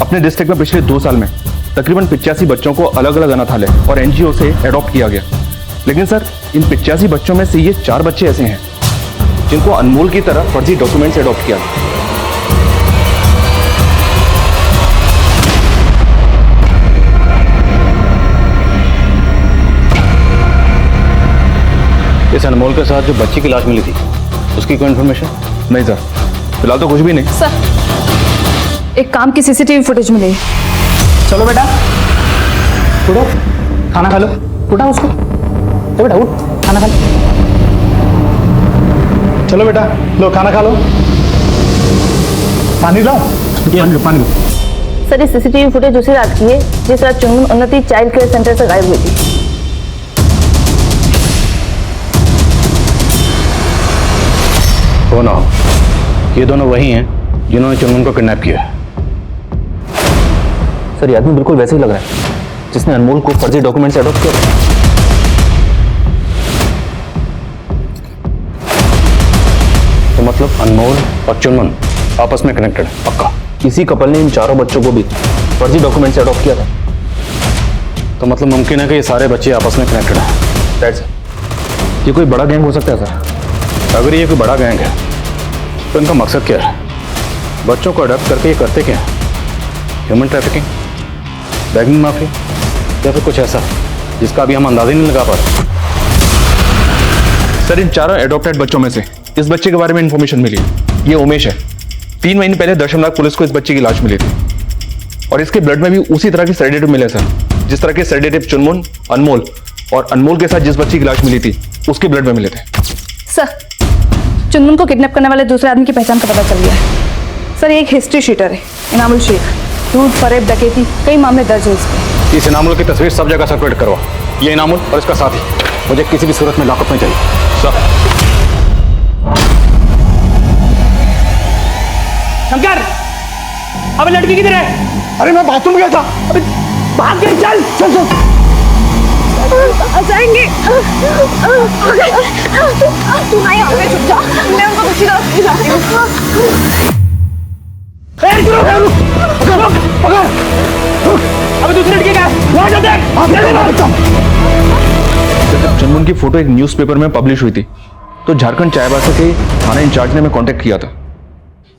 अपने डिस्ट्रिक्ट में पिछले 2 साल में तकरीबन 85 बच्चों को अलग अलग अनाथालय और एनजीओ से एडॉप्ट किया गया। लेकिन सर, इन 85 बच्चों में से ये 4 बच्चे ऐसे हैं जिनको अनमोल की तरह फर्जी डॉक्यूमेंट से एडॉप्ट किया गया। इस अनमोल के साथ जो बच्ची की लाश मिली थी, उसकी कोई इन्फॉर्मेशन? नहीं सर, फिलहाल तो कुछ भी नहीं। सर, एक काम की सीसीटीवी फुटेज मिली। चलो बेटा, उठो, खाना खा लो। उठा उसको, तो बेटा उठ, खाना खा लो। चलो बेटा, लो खाना खा लो। पानी लाओ, पानी लो। सर, ये सीसीटीवी फुटेज उसी रात की है जिस रात चुनमुन उन्नति चाइल्ड केयर सेंटर से गायब हुई थी। हो ना हो, ये दोनों वही हैं जिन्होंने चुनमुन को किडनैप किया है। सर, ये आदमी बिल्कुल वैसे ही लग रहा है जिसने अनमोल को फर्जी डॉक्यूमेंट से एडॉप्ट किया। तो मतलब अनमोल और चुनमुन आपस में कनेक्टेड है पक्का? इसी कपल ने इन 4 बच्चों को भी फर्जी डॉक्यूमेंट से एडॉप्ट किया था। तो मतलब मुमकिन है कि ये सारे बच्चे आपस में कनेक्टेड हैं। That's it. ये कोई बड़ा गैंग हो सकता है सर। अगर ये कोई बड़ा गैंग है तो इनका मकसद क्या है? बच्चों को अडॉप्ट करके ये करते क्या है? ह्यूमन ट्रैफिकिंग, बैगिंग माफिया, या फिर कुछ ऐसा जिसका अभी हम अंदाजा ही नहीं लगा पा रहे? सर, इन 4 एडॉप्टेड बच्चों में से इस बच्चे के बारे में इंफॉर्मेशन मिली है। ये उमेश है। 3 महीने पहले दशमनाग पुलिस को इस बच्चे की लाश मिली थी और इसके ब्लड में भी उसी तरह के सेडेटिव मिले सर, जिस तरह के सेडेटिव चुनमुन, अनमोल और अनमोल के साथ जिस बच्ची की लाश मिली थी उसके ब्लड में मिले थे। सर, चुनमुन को किडनैप करने वाले दूसरे आदमी की पहचान का पता चल गया है। सर, ये एक हिस्ट्री शीटर है, इनामुल शेख। लूट, फरेब, डकैती, कई मामले दर्ज है इस पे। इस इनामुल की तस्वीर सब जगह सर्कुलेट करवा। ये इनामुल और इसका साथी मुझे किसी भी सूरत में लॉकअप में चाहिए। सर। शंकर, अबे लड़की किधर है? अरे मैं बाथरूम गया था। अबे भाग गई, चल चल चल। जाएंगे। तू नहीं आगे, चुप जा। मैं उनको दूसरी तरफ खिलाती हूँ। अबे दूसरी लड़की क्या है? वहाँ जा देख। जब चुनमुन की फोटो एक न्यूज़पेपर में पब्लिश हुई थी तो झारखंड चाईबासा के थाना इंचार्ज ने मैं कांटेक्ट किया था,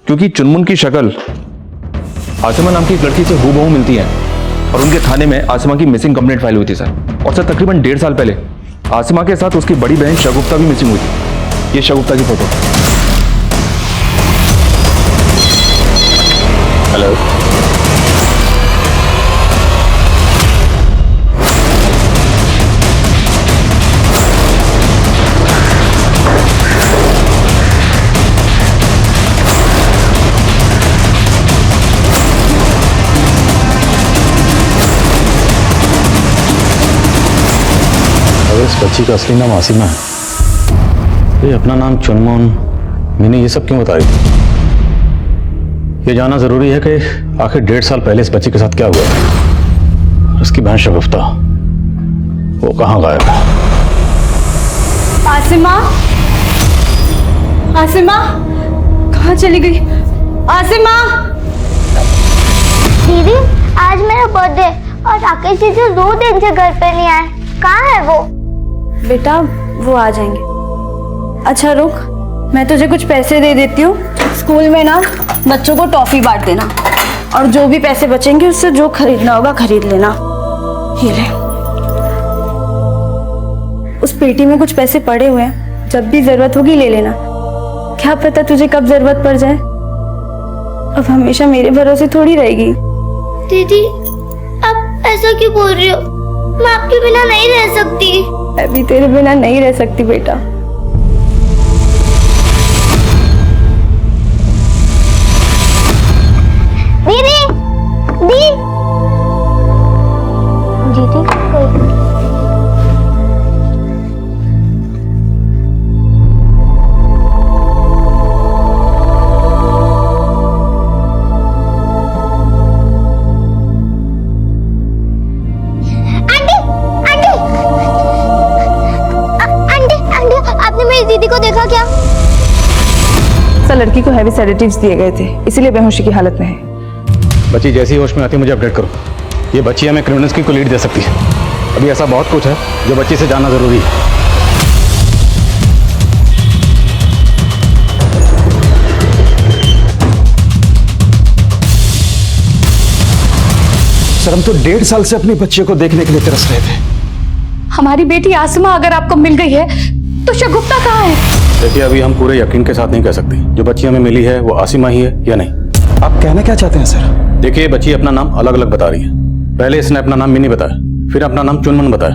क्योंकि चुनमुन की शक्ल आसिमा नाम की एक लड़की से हूबहू मिलती है और उनके थाने में आसिमा की मिसिंग कंप्लेंट फाइल हुई थी सर। और सर तकरीबन 1.5 साल पहले आसिमा के साथ उसकी बड़ी बहन शगुफ्ता भी मिसिंग हुई थी। ये शगुफ्ता की फोटो। हेलो, इस बच्ची का असली नाम आसिमा है, ये अपना नाम चुनमुन, मैंने ये सब क्यों बता रही थी? ये जानना जरूरी है कि आखिर 1.5 साल पहले इस बच्ची के साथ क्या हुआ। उसकी बहन शगुफ्ता वो कहाँ गायब है? आसिमा, आसिमा कहाँ चली गई? आसिमा दीदी, आज मेरा बर्थडे और राकेश जी जो 2 दिन से घर पे नहीं आए, कहाँ है वो? बेटा वो आ जाएंगे। अच्छा रुक, मैं तुझे कुछ पैसे दे देती हूँ, स्कूल में ना बच्चों को टॉफी बांट देना और जो भी पैसे बचेंगे उससे जो खरीदना होगा खरीद लेना। ये ले, उस पेटी में कुछ पैसे पड़े हुए हैं, जब भी जरूरत होगी ले लेना। क्या पता तुझे कब जरूरत पड़ जाए, अब हमेशा मेरे भरोसे थोड़ी रहेगी। दीदी, आप ऐसा क्यों बोल रही हो? मैं आपके बिना नहीं रह सकती। मैं भी तेरे बिना नहीं रह सकती बेटा। दीदी, दीदी, दीदी को देखा क्या? सर लड़की को हैवी सेडेटिव्स दिए गए थे, इसीलिए बेहोशी की हालत में है। बच्ची जैसी होश में आती है मुझे अपडेट करो। ये बच्ची हमें क्रिमिनल्स की को लीड दे सकती है। अभी ऐसा बहुत कुछ है जो बच्ची से जानना जरूरी है। सर हम तो 1.5 साल से अपने बच्चे को देखने के लिए तरस रहे थे। हमारी बेटी आसिमा अगर आपको मिल गई है तो शगुफ्ता कहाँ है? देखिए, अभी हम पूरे यकीन के साथ नहीं कह सकते जो बच्ची हमें मिली है वो आसिमा ही है या नहीं। आप कहना क्या चाहते हैं सर? देखिए, बच्ची अपना नाम अलग अलग बता रही है। पहले इसने अपना नाम मिनी बताया, फिर अपना नाम चुनमुन बताया।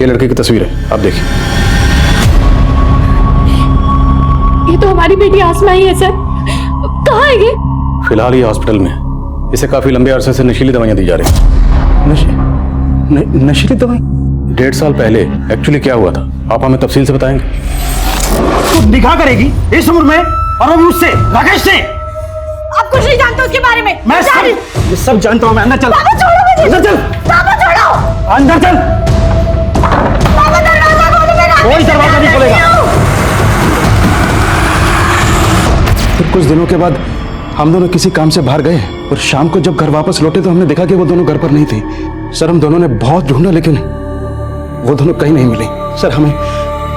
ये लड़की की तस्वीर है, आप देखिए। ये तो हमारी बेटी आसिमा ही है सर। कहाँ है ये? फिलहाल ये हॉस्पिटल में है। इसे काफी लंबे अरसे से नशीली दवाइयां दी जा रही हैं। नशीली दवाई? 1.5 साल पहले एक्चुअली क्या हुआ था आप हमें तफसील से बताएंगे? तू निकाह करेगी इस उम्र में और वो भी उससे, राकेश से? आप कुछ नहीं जानते उसके बारे में। मैं सब जानता हूँ। मैं अंदर चल। बाबा छोड़ो मुझे। अंदर चल। बाबा छोड़ो। अंदर चल। बाबा दरवाजा खोलो, मैं राकेश कोई दरवाजा नहीं खोलेगा। फिर कुछ दिनों के बाद हम दोनों किसी काम से बाहर गए और शाम को जब घर वापस लौटे तो हमने देखा कि वो दोनों घर पर नहीं थे। सर हम दोनों ने बहुत ढूंढा लेकिन वो दोनों कहीं नहीं मिले। सर हमें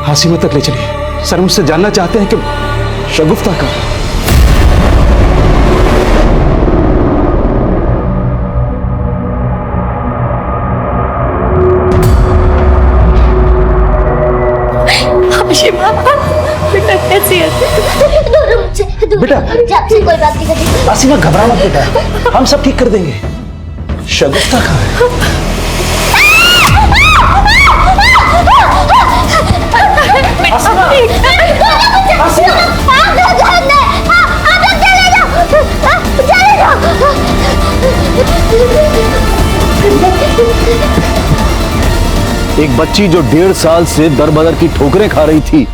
आसिमा तक ले चलिए। सर हम उससे जानना चाहते हैं कि शगुफ्ता का। आसिमा बेटा कैसी है? बेटा आपसे कोई बात नहीं करती। आसिमा घबरा मत बेटा, हम सब ठीक कर देंगे। शगुफ्ता कहाँ है? एक बच्ची जो 1.5 साल से दर बदर की ठोकरें खा रही थी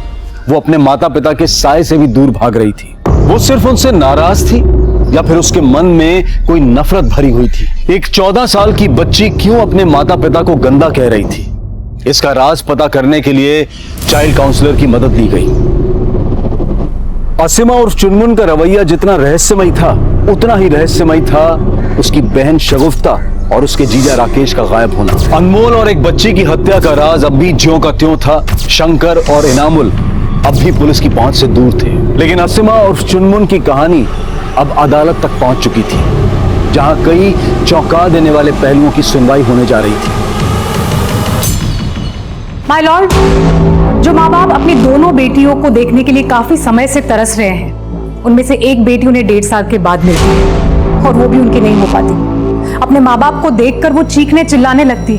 वो अपने माता पिता के साए से भी दूर भाग रही थी। वो सिर्फ उनसे नाराज थी या फिर उसके मन में कोई नफरत भरी हुई थी? एक 14 साल की बच्ची क्यों अपने माता पिता को गंदा कह रही थी? इसका राज पता करने के लिए चाइल्ड काउंसलर की मदद ली गई। आसिमा और चुनमुन का रवैया जितना रहस्यमयी था उतना ही रहस्यमयी था उसकी बहन शगुफ्ता और उसके जीजा राकेश का गायब होना। अनमोल और एक बच्ची की हत्या का राज अब भी ज्यों का त्यों था। शंकर और इनामुल अब भी पुलिस की पहुंच से दूर थे, लेकिन असीमा और चुनमुन की कहानी अब अदालत तक पहुंच चुकी थी, जहां कई चौंका देने वाले पहलुओं की सुनवाई होने जा रही थी। माय लॉर्ड, जो माँ बाप अपनी दोनों बेटियों को देखने के लिए काफी समय से तरस रहे हैं, उनमें से एक बेटी उन्हें 1.5 साल के बाद मिलती है और वो भी उनकी नहीं हो पाती। अपने माँ बाप को देखकर वो चीखने चिल्लाने लगती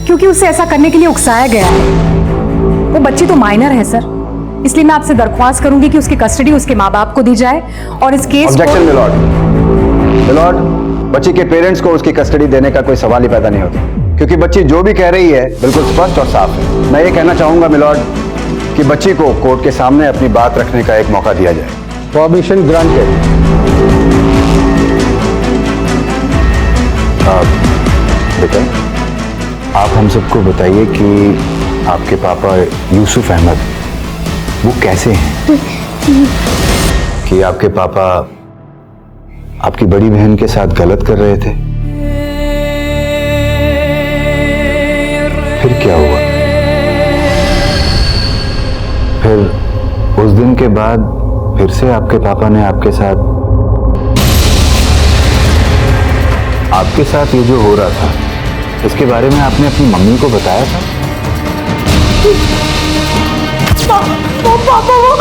क्योंकि उसे ऐसा करने के लिए उकसाया गया है। वो बच्ची तो माइनर है सर, इसलिए मैं आपसे दरख्वास्त करूंगी कि उसकी कस्टडी उसके माँ बाप को दी जाए और इस केस ऑब्जेक्शन मिलॉर्ड, बच्ची के पेरेंट्स को उसकी कस्टडी देने का कोई सवाल ही पैदा नहीं होता, क्योंकि बच्ची जो भी कह रही है बिल्कुल स्पष्ट और साफ है। मैं ये कहना चाहूंगा मिलॉर्ड कि बच्ची को कोर्ट के सामने अपनी बात रखने का एक मौका दिया जाए। Permission granted. बेटा, आप हम सबको बताइए कि आपके पापा यूसुफ अहमद वो कैसे हैं? कि आपके पापा आपकी बड़ी बहन के साथ गलत कर रहे थे, फिर क्या हुआ? फिर उस दिन के बाद फिर से आपके पापा ने आपके साथ ये जो हो रहा था, इसके बारे में आपने अपनी मम्मी को बताया था? पापा वो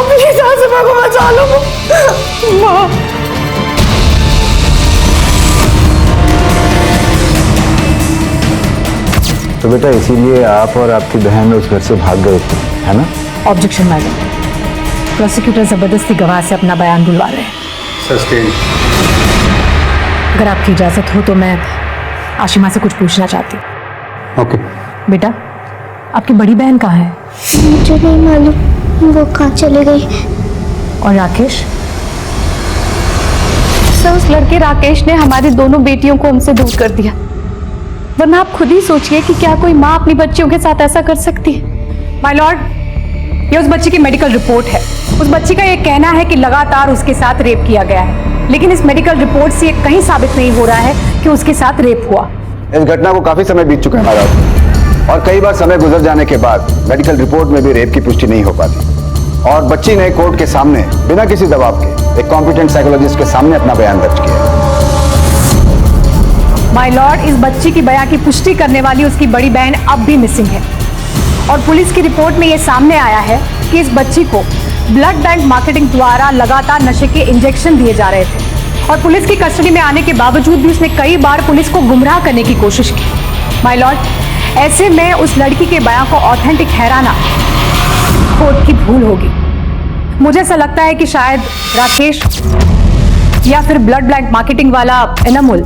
प्लीज आसिमा को बचा लो। माँ तो बेटा इसीलिए आप और आपकी बहन उस घर से भाग गए थे, है ना? ऑब्जेक्शन मैडम, प्रोसिक्यूटर जबरदस्ती गवाह से अपना बयान बुलवा रहे हैं। सस्टेन। अगर आपकी इजाजत हो तो मैं आशिमा से कुछ पूछना चाहती हूँ। ओके। बेटा, आपकी बड़ी बहन कहाँ है? मुझे नहीं मालूम, वो कहाँ चले गई। और राकेश? सर, उस लड़के राकेश ने हमारी दोनों बेटियों को हमसे दूर कर दिया, वरना आप खुद ही सोचिए कि क्या कोई माँ अपनी बच्चियों के साथ ऐसा कर सकती है। माय लॉर्ड, ये उस बच्ची की मेडिकल रिपोर्ट है। उस बच्ची का ये कहना है कि लगातार उसके साथ रेप किया गया है, लेकिन इस मेडिकल रिपोर्ट से ये कहीं साबित नहीं हो रहा है कि उसके साथ रेप हुआ। इस घटना को काफी समय बीत चुका है महाराज, और कई बार समय गुजर जाने के बाद मेडिकल रिपोर्ट में भी रेप की पुष्टि नहीं हो पाती, और बच्ची ने कोर्ट के सामने बिना किसी दबाव के एक कॉम्पिटेंट साइकोलॉजिस्ट के सामने अपना बयान दर्ज किया। माय लॉर्ड, इस बच्ची की बयान की पुष्टि करने वाली उसकी बड़ी बहन अब भी मिसिंग है, और पुलिस की रिपोर्ट में यह सामने आया है कि इस बच्ची को ब्लड बैंक मार्केटिंग द्वारा लगातार नशे के इंजेक्शन दिए जा रहे थे, और पुलिस की कस्टडी में आने के बावजूद भी उसने कई बार पुलिस को गुमराह करने की कोशिश की। माय लॉर्ड, ऐसे में उस लड़की के बयान को ऑथेंटिक ठहराना कोर्ट की भूल होगी। मुझे ऐसा लगता है कि शायद राकेश या फिर ब्लड बैंक मार्केटिंग वाला एनामुल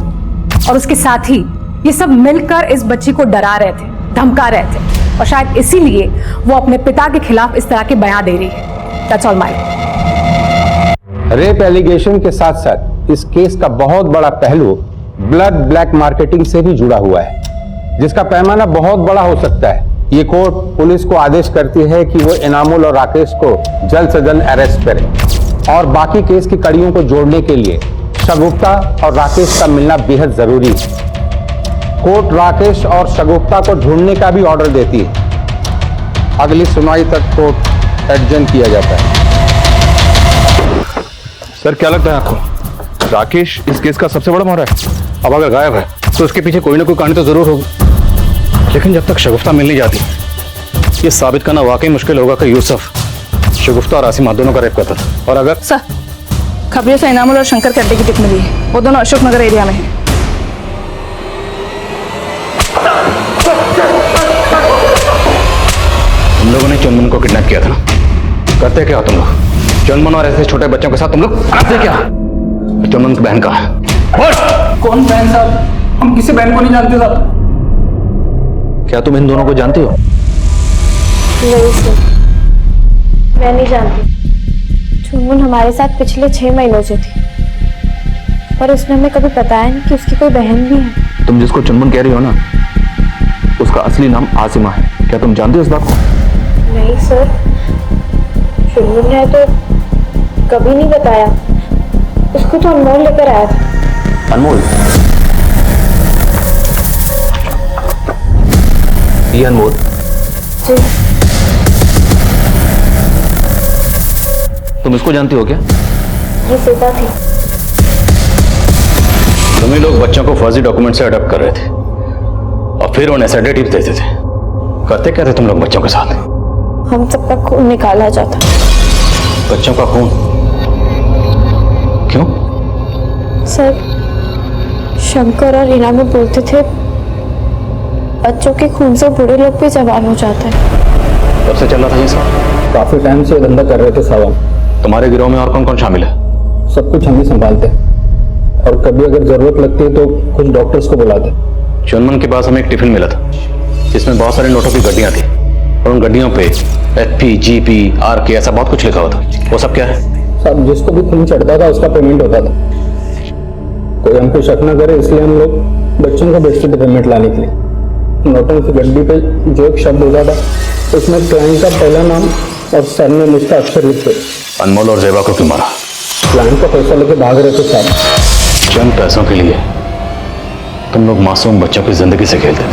और उसके साथी ये सब मिलकर इस बच्ची को डरा रहे थे, धमका रहे थे, और शायद इसीलिए वो अपने पिता के खिलाफ इस तरह के बयान दे रही है। That's all my rape allegation के साथ साथ इस केस का बहुत बड़ा पहलू ब्लड ब्लैक मार्केटिंग से भी जुड़ा हुआ है, जिसका पैमाना बहुत बड़ा हो सकता है। ये कोर्ट पुलिस को आदेश करती है कि वो इनामुल और राकेश को जल्द से जल्द अरेस्ट करे, और बाकी केस की कड़ियों को जोड़ने के लिए शगुफ्ता और राकेश का मिलना बेहद जरूरी है। कोर्ट राकेश और शगुफ्ता को ढूंढने का भी ऑर्डर देती है। अगली सुनवाई तक कोर्ट एडजर्न किया जाता है। सर, क्या लगता है आपको राकेश इस केस का सबसे बड़ा मोहरा है? अब अगर गायब है तो उसके पीछे कोई ना कोई कहानी तो जरूर होगी, लेकिन जब तक शगुफ्ता मिल नहीं जाती, ये साबित करना वाकई मुश्किल होगा कि यूसुफ शगुफ्ता और आसिमा दोनों का रेप करता था। और अगर सर, खबरों से इनामुल और शंकर के अड्डे की टिप मिली है, वो दोनों अशोक नगर एरिया में है। तुम लोगों ने चुनमुन को किडनैप किया था ना? करते क्या हो तुम लोग? चुनमुन और ऐसे छोटे बच्चों के साथ तुम लोग करते क्या? चुनमुन की बहन कहाँ है? कौन बहन साहब? हम किसी बहन को नहीं जानते साहब। क्या तुम इन दोनों को जानते हो? नहीं सर, मैं नहीं जानती। चुनमुन हमारे साथ पिछले 6 महीनों से थी, पर उसने हमें कभी बताया नहीं कि उसकी कोई बहन भी है। तुम जिसको चुनमुन कह रही हो ना, उसका असली नाम आसिमा है। क्या तुम जानते हो इस बात को? नहीं सर, चुनमुन ने तो कभी नहीं बताया। उसको तो अनमोल लेकर आया था। अनमोल, ये अनमोल। तुम इसको जानती हो क्या? ये सीता थी। तुम ही लोग बच्चों को फर्जी डॉक्यूमेंट से अडॉप्ट कर रहे थे और फिर उन्हें सेडेटिव देते थे। करते क्या थे तुम लोग बच्चों के साथ? हम सबका खून निकाला जाता। बच्चों का खून? क्यों? सर, शंकर और रीना में बोलते थे बच्चों के खून से बूढ़े लोग भी जवान हो जाते हैं। कब से चल रहा था ये सब? काफी टाइम से धंधा कर रहे थे साहब। तुम्हारे गिरोह में और कौन कौन शामिल है? सब कुछ हम ही संभालते हैं और कभी अगर जरूरत लगती है तो कुछ डॉक्टर्स को बुलाते हैं। चुनमन के पास हमें एक टिफिन मिला था जिसमें बहुत सारे नोटों की गड्डियां थी और उन गड्डियों पे FP, GP, RK ऐसा बहुत कुछ लिखा हुआ था। वो सब क्या है? सब जिसको भी खून चढ़ता था उसका पेमेंट होता था। कोई हम पे शक न करे इसलिए हम लोग बच्चों को भेजते थे पेमेंट लाने के लिए। नोटों की गड्डी पे जो एक शब्द होता था उसमें क्लाइंट का पहला नाम और सरनेम उसका अक्षर लिखते। अनमोल और जेबा को क्यों मारा? क्लाइंट का पैसा लेके भाग रहे थे साहब। चंद पैसों के लिए तुम लोग मासूम बच्चों की जिंदगी से खेलते थे।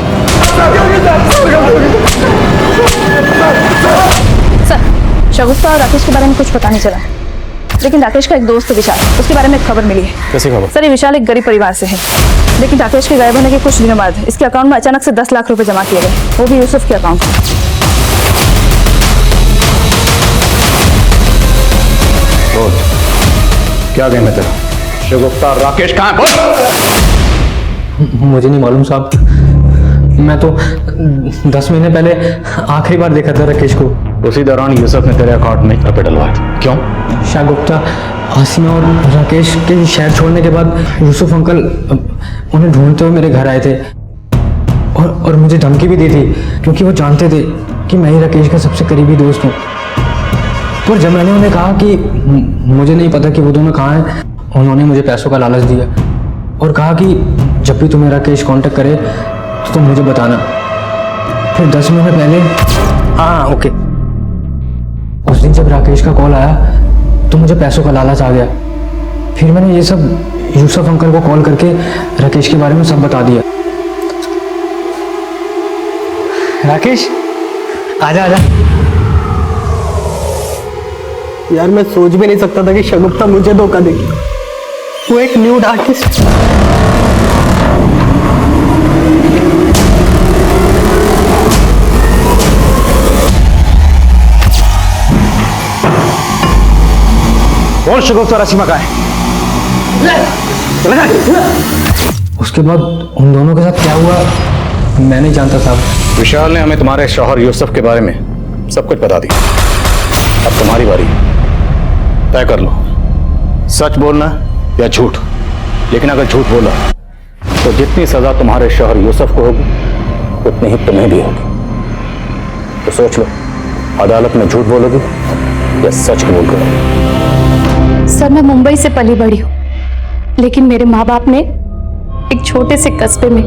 सर, शगुफ्ता और राकेश के बारे में कुछ पता नहीं चला, लेकिन राकेश का एक दोस्त विशाल, उसके बारे में एक खबर मिली है। कैसी खबर? सर, ये विशाल एक गरीब परिवार से है, लेकिन राकेश के गायब होने के कुछ दिनों बाद इसके अकाउंट में अचानक से 10 लाख रुपए जमा किए गए, वो भी यूसुफ के अकाउंट में। क्या गेम है तेरा? शगुफ्ता राकेश कहाँ है? मुझे नहीं मालूम साहब, मैं तो 10 महीने पहले आखिरी बार देखा था राकेश को। उसी दौरान यूसुफ ने तेरे अकाउंट में रुपए डलवाए थे। क्यों? शागुप्ता, आसिमा और राकेश के शहर छोड़ने के बाद यूसुफ अंकल उन्हें ढूंढते हुए मेरे घर आए थे और मुझे धमकी भी दी थी क्योंकि वो जानते थे कि मैं ही राकेश का सबसे करीबी दोस्त हूँ। पर जब मैंने उन्हें कहा कि मुझे नहीं पता कि वो दोनों कहाँ हैं, उन्होंने मुझे पैसों का लालच दिया और कहा कि जब भी तुम्हें राकेश कांटेक्ट करे तो तुम मुझे बताना। फिर 10 महीने पहले, हाँ ओके, उस दिन जब राकेश का कॉल आया तो मुझे पैसों का लालच आ गया। फिर मैंने ये सब यूसुफ अंकल को कॉल करके राकेश के बारे में सब बता दिया। राकेश, आजा आजा। यार मैं सोच भी नहीं सकता था कि शगुफ्ता मुझे धोखा देगी। वो एक न्यूड आर्टिस्ट। कौन शगुफ्ता और आसिमा का है? उसके बाद उन दोनों के साथ क्या हुआ मैं नहीं जानता साहब। विशाल ने हमें तुम्हारे शौहर यूसुफ के बारे में सब कुछ बता दिया। अब तुम्हारी बारी, तय कर लो, सच बोलना या झूठ। लेकिन अगर झूठ बोला तो जितनी सजा तुम्हारे शौहर यूसुफ को होगी उतनी ही तुम्हें भी होगी। तो सोच लो, अदालत में झूठ बोलोगे या सच बोलोगे? सर, मैं मुंबई से पली बड़ी हूँ, लेकिन मेरे माँ बाप ने एक छोटे से कस्बे में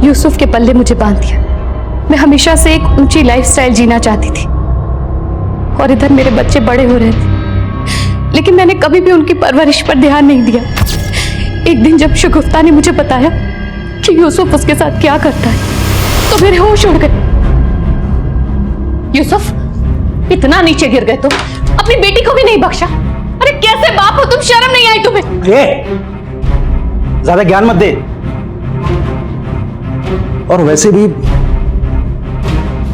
यूसुफ के पल्ले मुझे बांध दिया। मैं हमेशा से एक ऊंची लाइफस्टाइल जीना चाहती थी और इधर मेरे बच्चे बड़े हो रहे थे, लेकिन मैंने कभी भी उनकी परवरिश पर ध्यान नहीं दिया। एक दिन जब शगुफ्ता ने मुझे बताया कि यूसुफ उसके साथ क्या करता है तो मेरे होश उड़ गए। यूसुफ, इतना नीचे गिर गए तुम, अपनी बेटी को भी नहीं बख्शा। अरे कैसे बाप हो तुम, शर्म नहीं आई तुम्हें? ज्यादा ज्ञान मत दे। और वैसे भी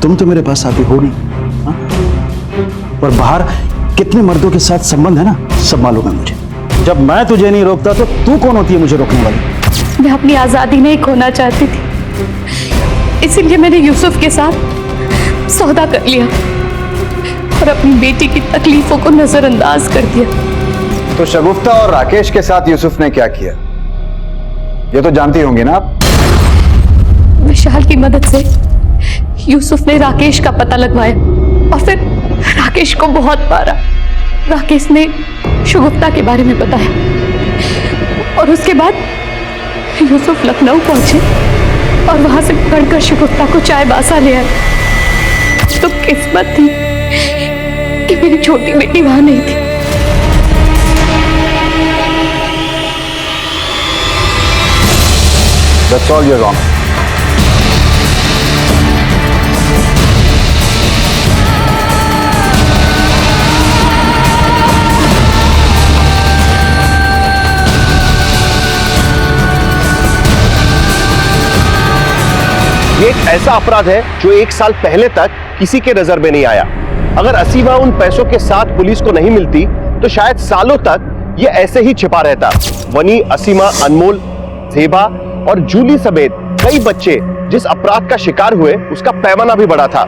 तुम तो मेरे पास आती हो नहीं, हाँ? और बाहर कितने मर्दों के साथ संबंध है ना, सब मालूम है मुझे। जब मैं तुझे नहीं रोकता तो तू कौन होती है मुझे रोकने वाली? मैं अपनी आजादी नहीं खोना चाहती थी, इसीलिए मैंने यूसुफ के साथ सौदा कर लिया और अपनी बेटी की तकलीफों को नजरअंदाज कर दिया। तो शगुफ्ता और राकेश के साथ यूसुफ ने क्या किया ये तो जानती होंगी ना आप? विशाल की मदद से यूसुफ ने राकेश का पता लगवाया और फिर राकेश को बहुत मारा। राकेश ने शगुफ्ता के बारे में बताया और उसके बाद यूसुफ लखनऊ पहुंचे और वहां से पकड़कर शगुफ्ता को चाय बासा ले आए। तो किस्मत थी कि मेरी छोटी बेटी वहां नहीं थी। That's all your honour. ये एक ऐसा अपराध है जो 1 साल पहले तक किसी के नजर में नहीं आया। अगर असीमा उन पैसों के साथ पुलिस को नहीं मिलती तो शायद सालों तक ये ऐसे ही छिपा रहता। वनी, असीमा, अनमोल, जेबा और जूली समेत कई बच्चे जिस अपराध का शिकार हुए उसका पैमाना भी बड़ा था।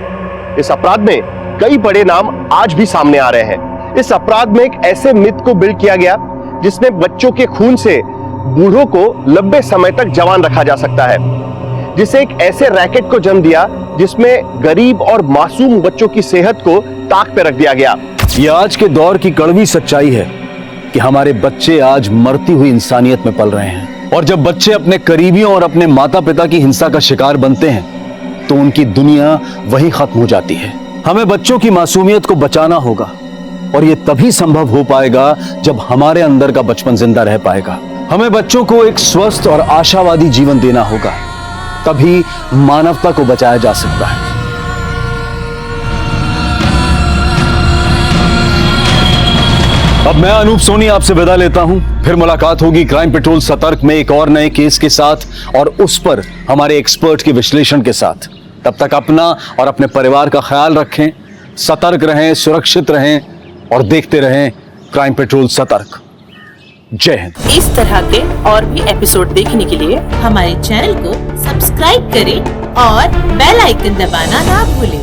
इस अपराध में कई बड़े नाम आज भी सामने आ रहे हैं। इस अपराध में एक ऐसे मिथ को बिल्ड किया गया जिसने बच्चों के खून से बूढ़ों को लंबे समय तक जवान रखा जा सकता है, जिसे एक ऐसे रैकेट को जन्म दिया जिसमें गरीब और मासूम बच्चों की सेहत को ताक पे रख दिया गया। ये आज के दौर की कड़वी सच्चाई है कि हमारे बच्चे आज मरती हुई इंसानियत में पल रहे हैं, और जब बच्चे अपने करीबियों और अपने माता पिता की हिंसा का शिकार बनते हैं तो उनकी दुनिया वहीं खत्म हो जाती है। हमें बच्चों की मासूमियत को बचाना होगा, और यह तभी संभव हो पाएगा जब हमारे अंदर का बचपन जिंदा रह पाएगा। हमें बच्चों को एक स्वस्थ और आशावादी जीवन देना होगा, तभी मानवता को बचाया जा सकता है। अब मैं अनूप सोनी आपसे विदा लेता हूं। फिर मुलाकात होगी क्राइम पेट्रोल सतर्क में एक और नए केस के साथ और उस पर हमारे एक्सपर्ट के विश्लेषण के साथ। तब तक अपना और अपने परिवार का ख्याल रखें, सतर्क रहें, सुरक्षित रहें और देखते रहें क्राइम पेट्रोल सतर्क। जय हिंद। इस तरह के और भी एपिसोड देखने के लिए हमारे चैनल को सब्सक्राइब करें और बेल आइकन दबाना ना भूलें।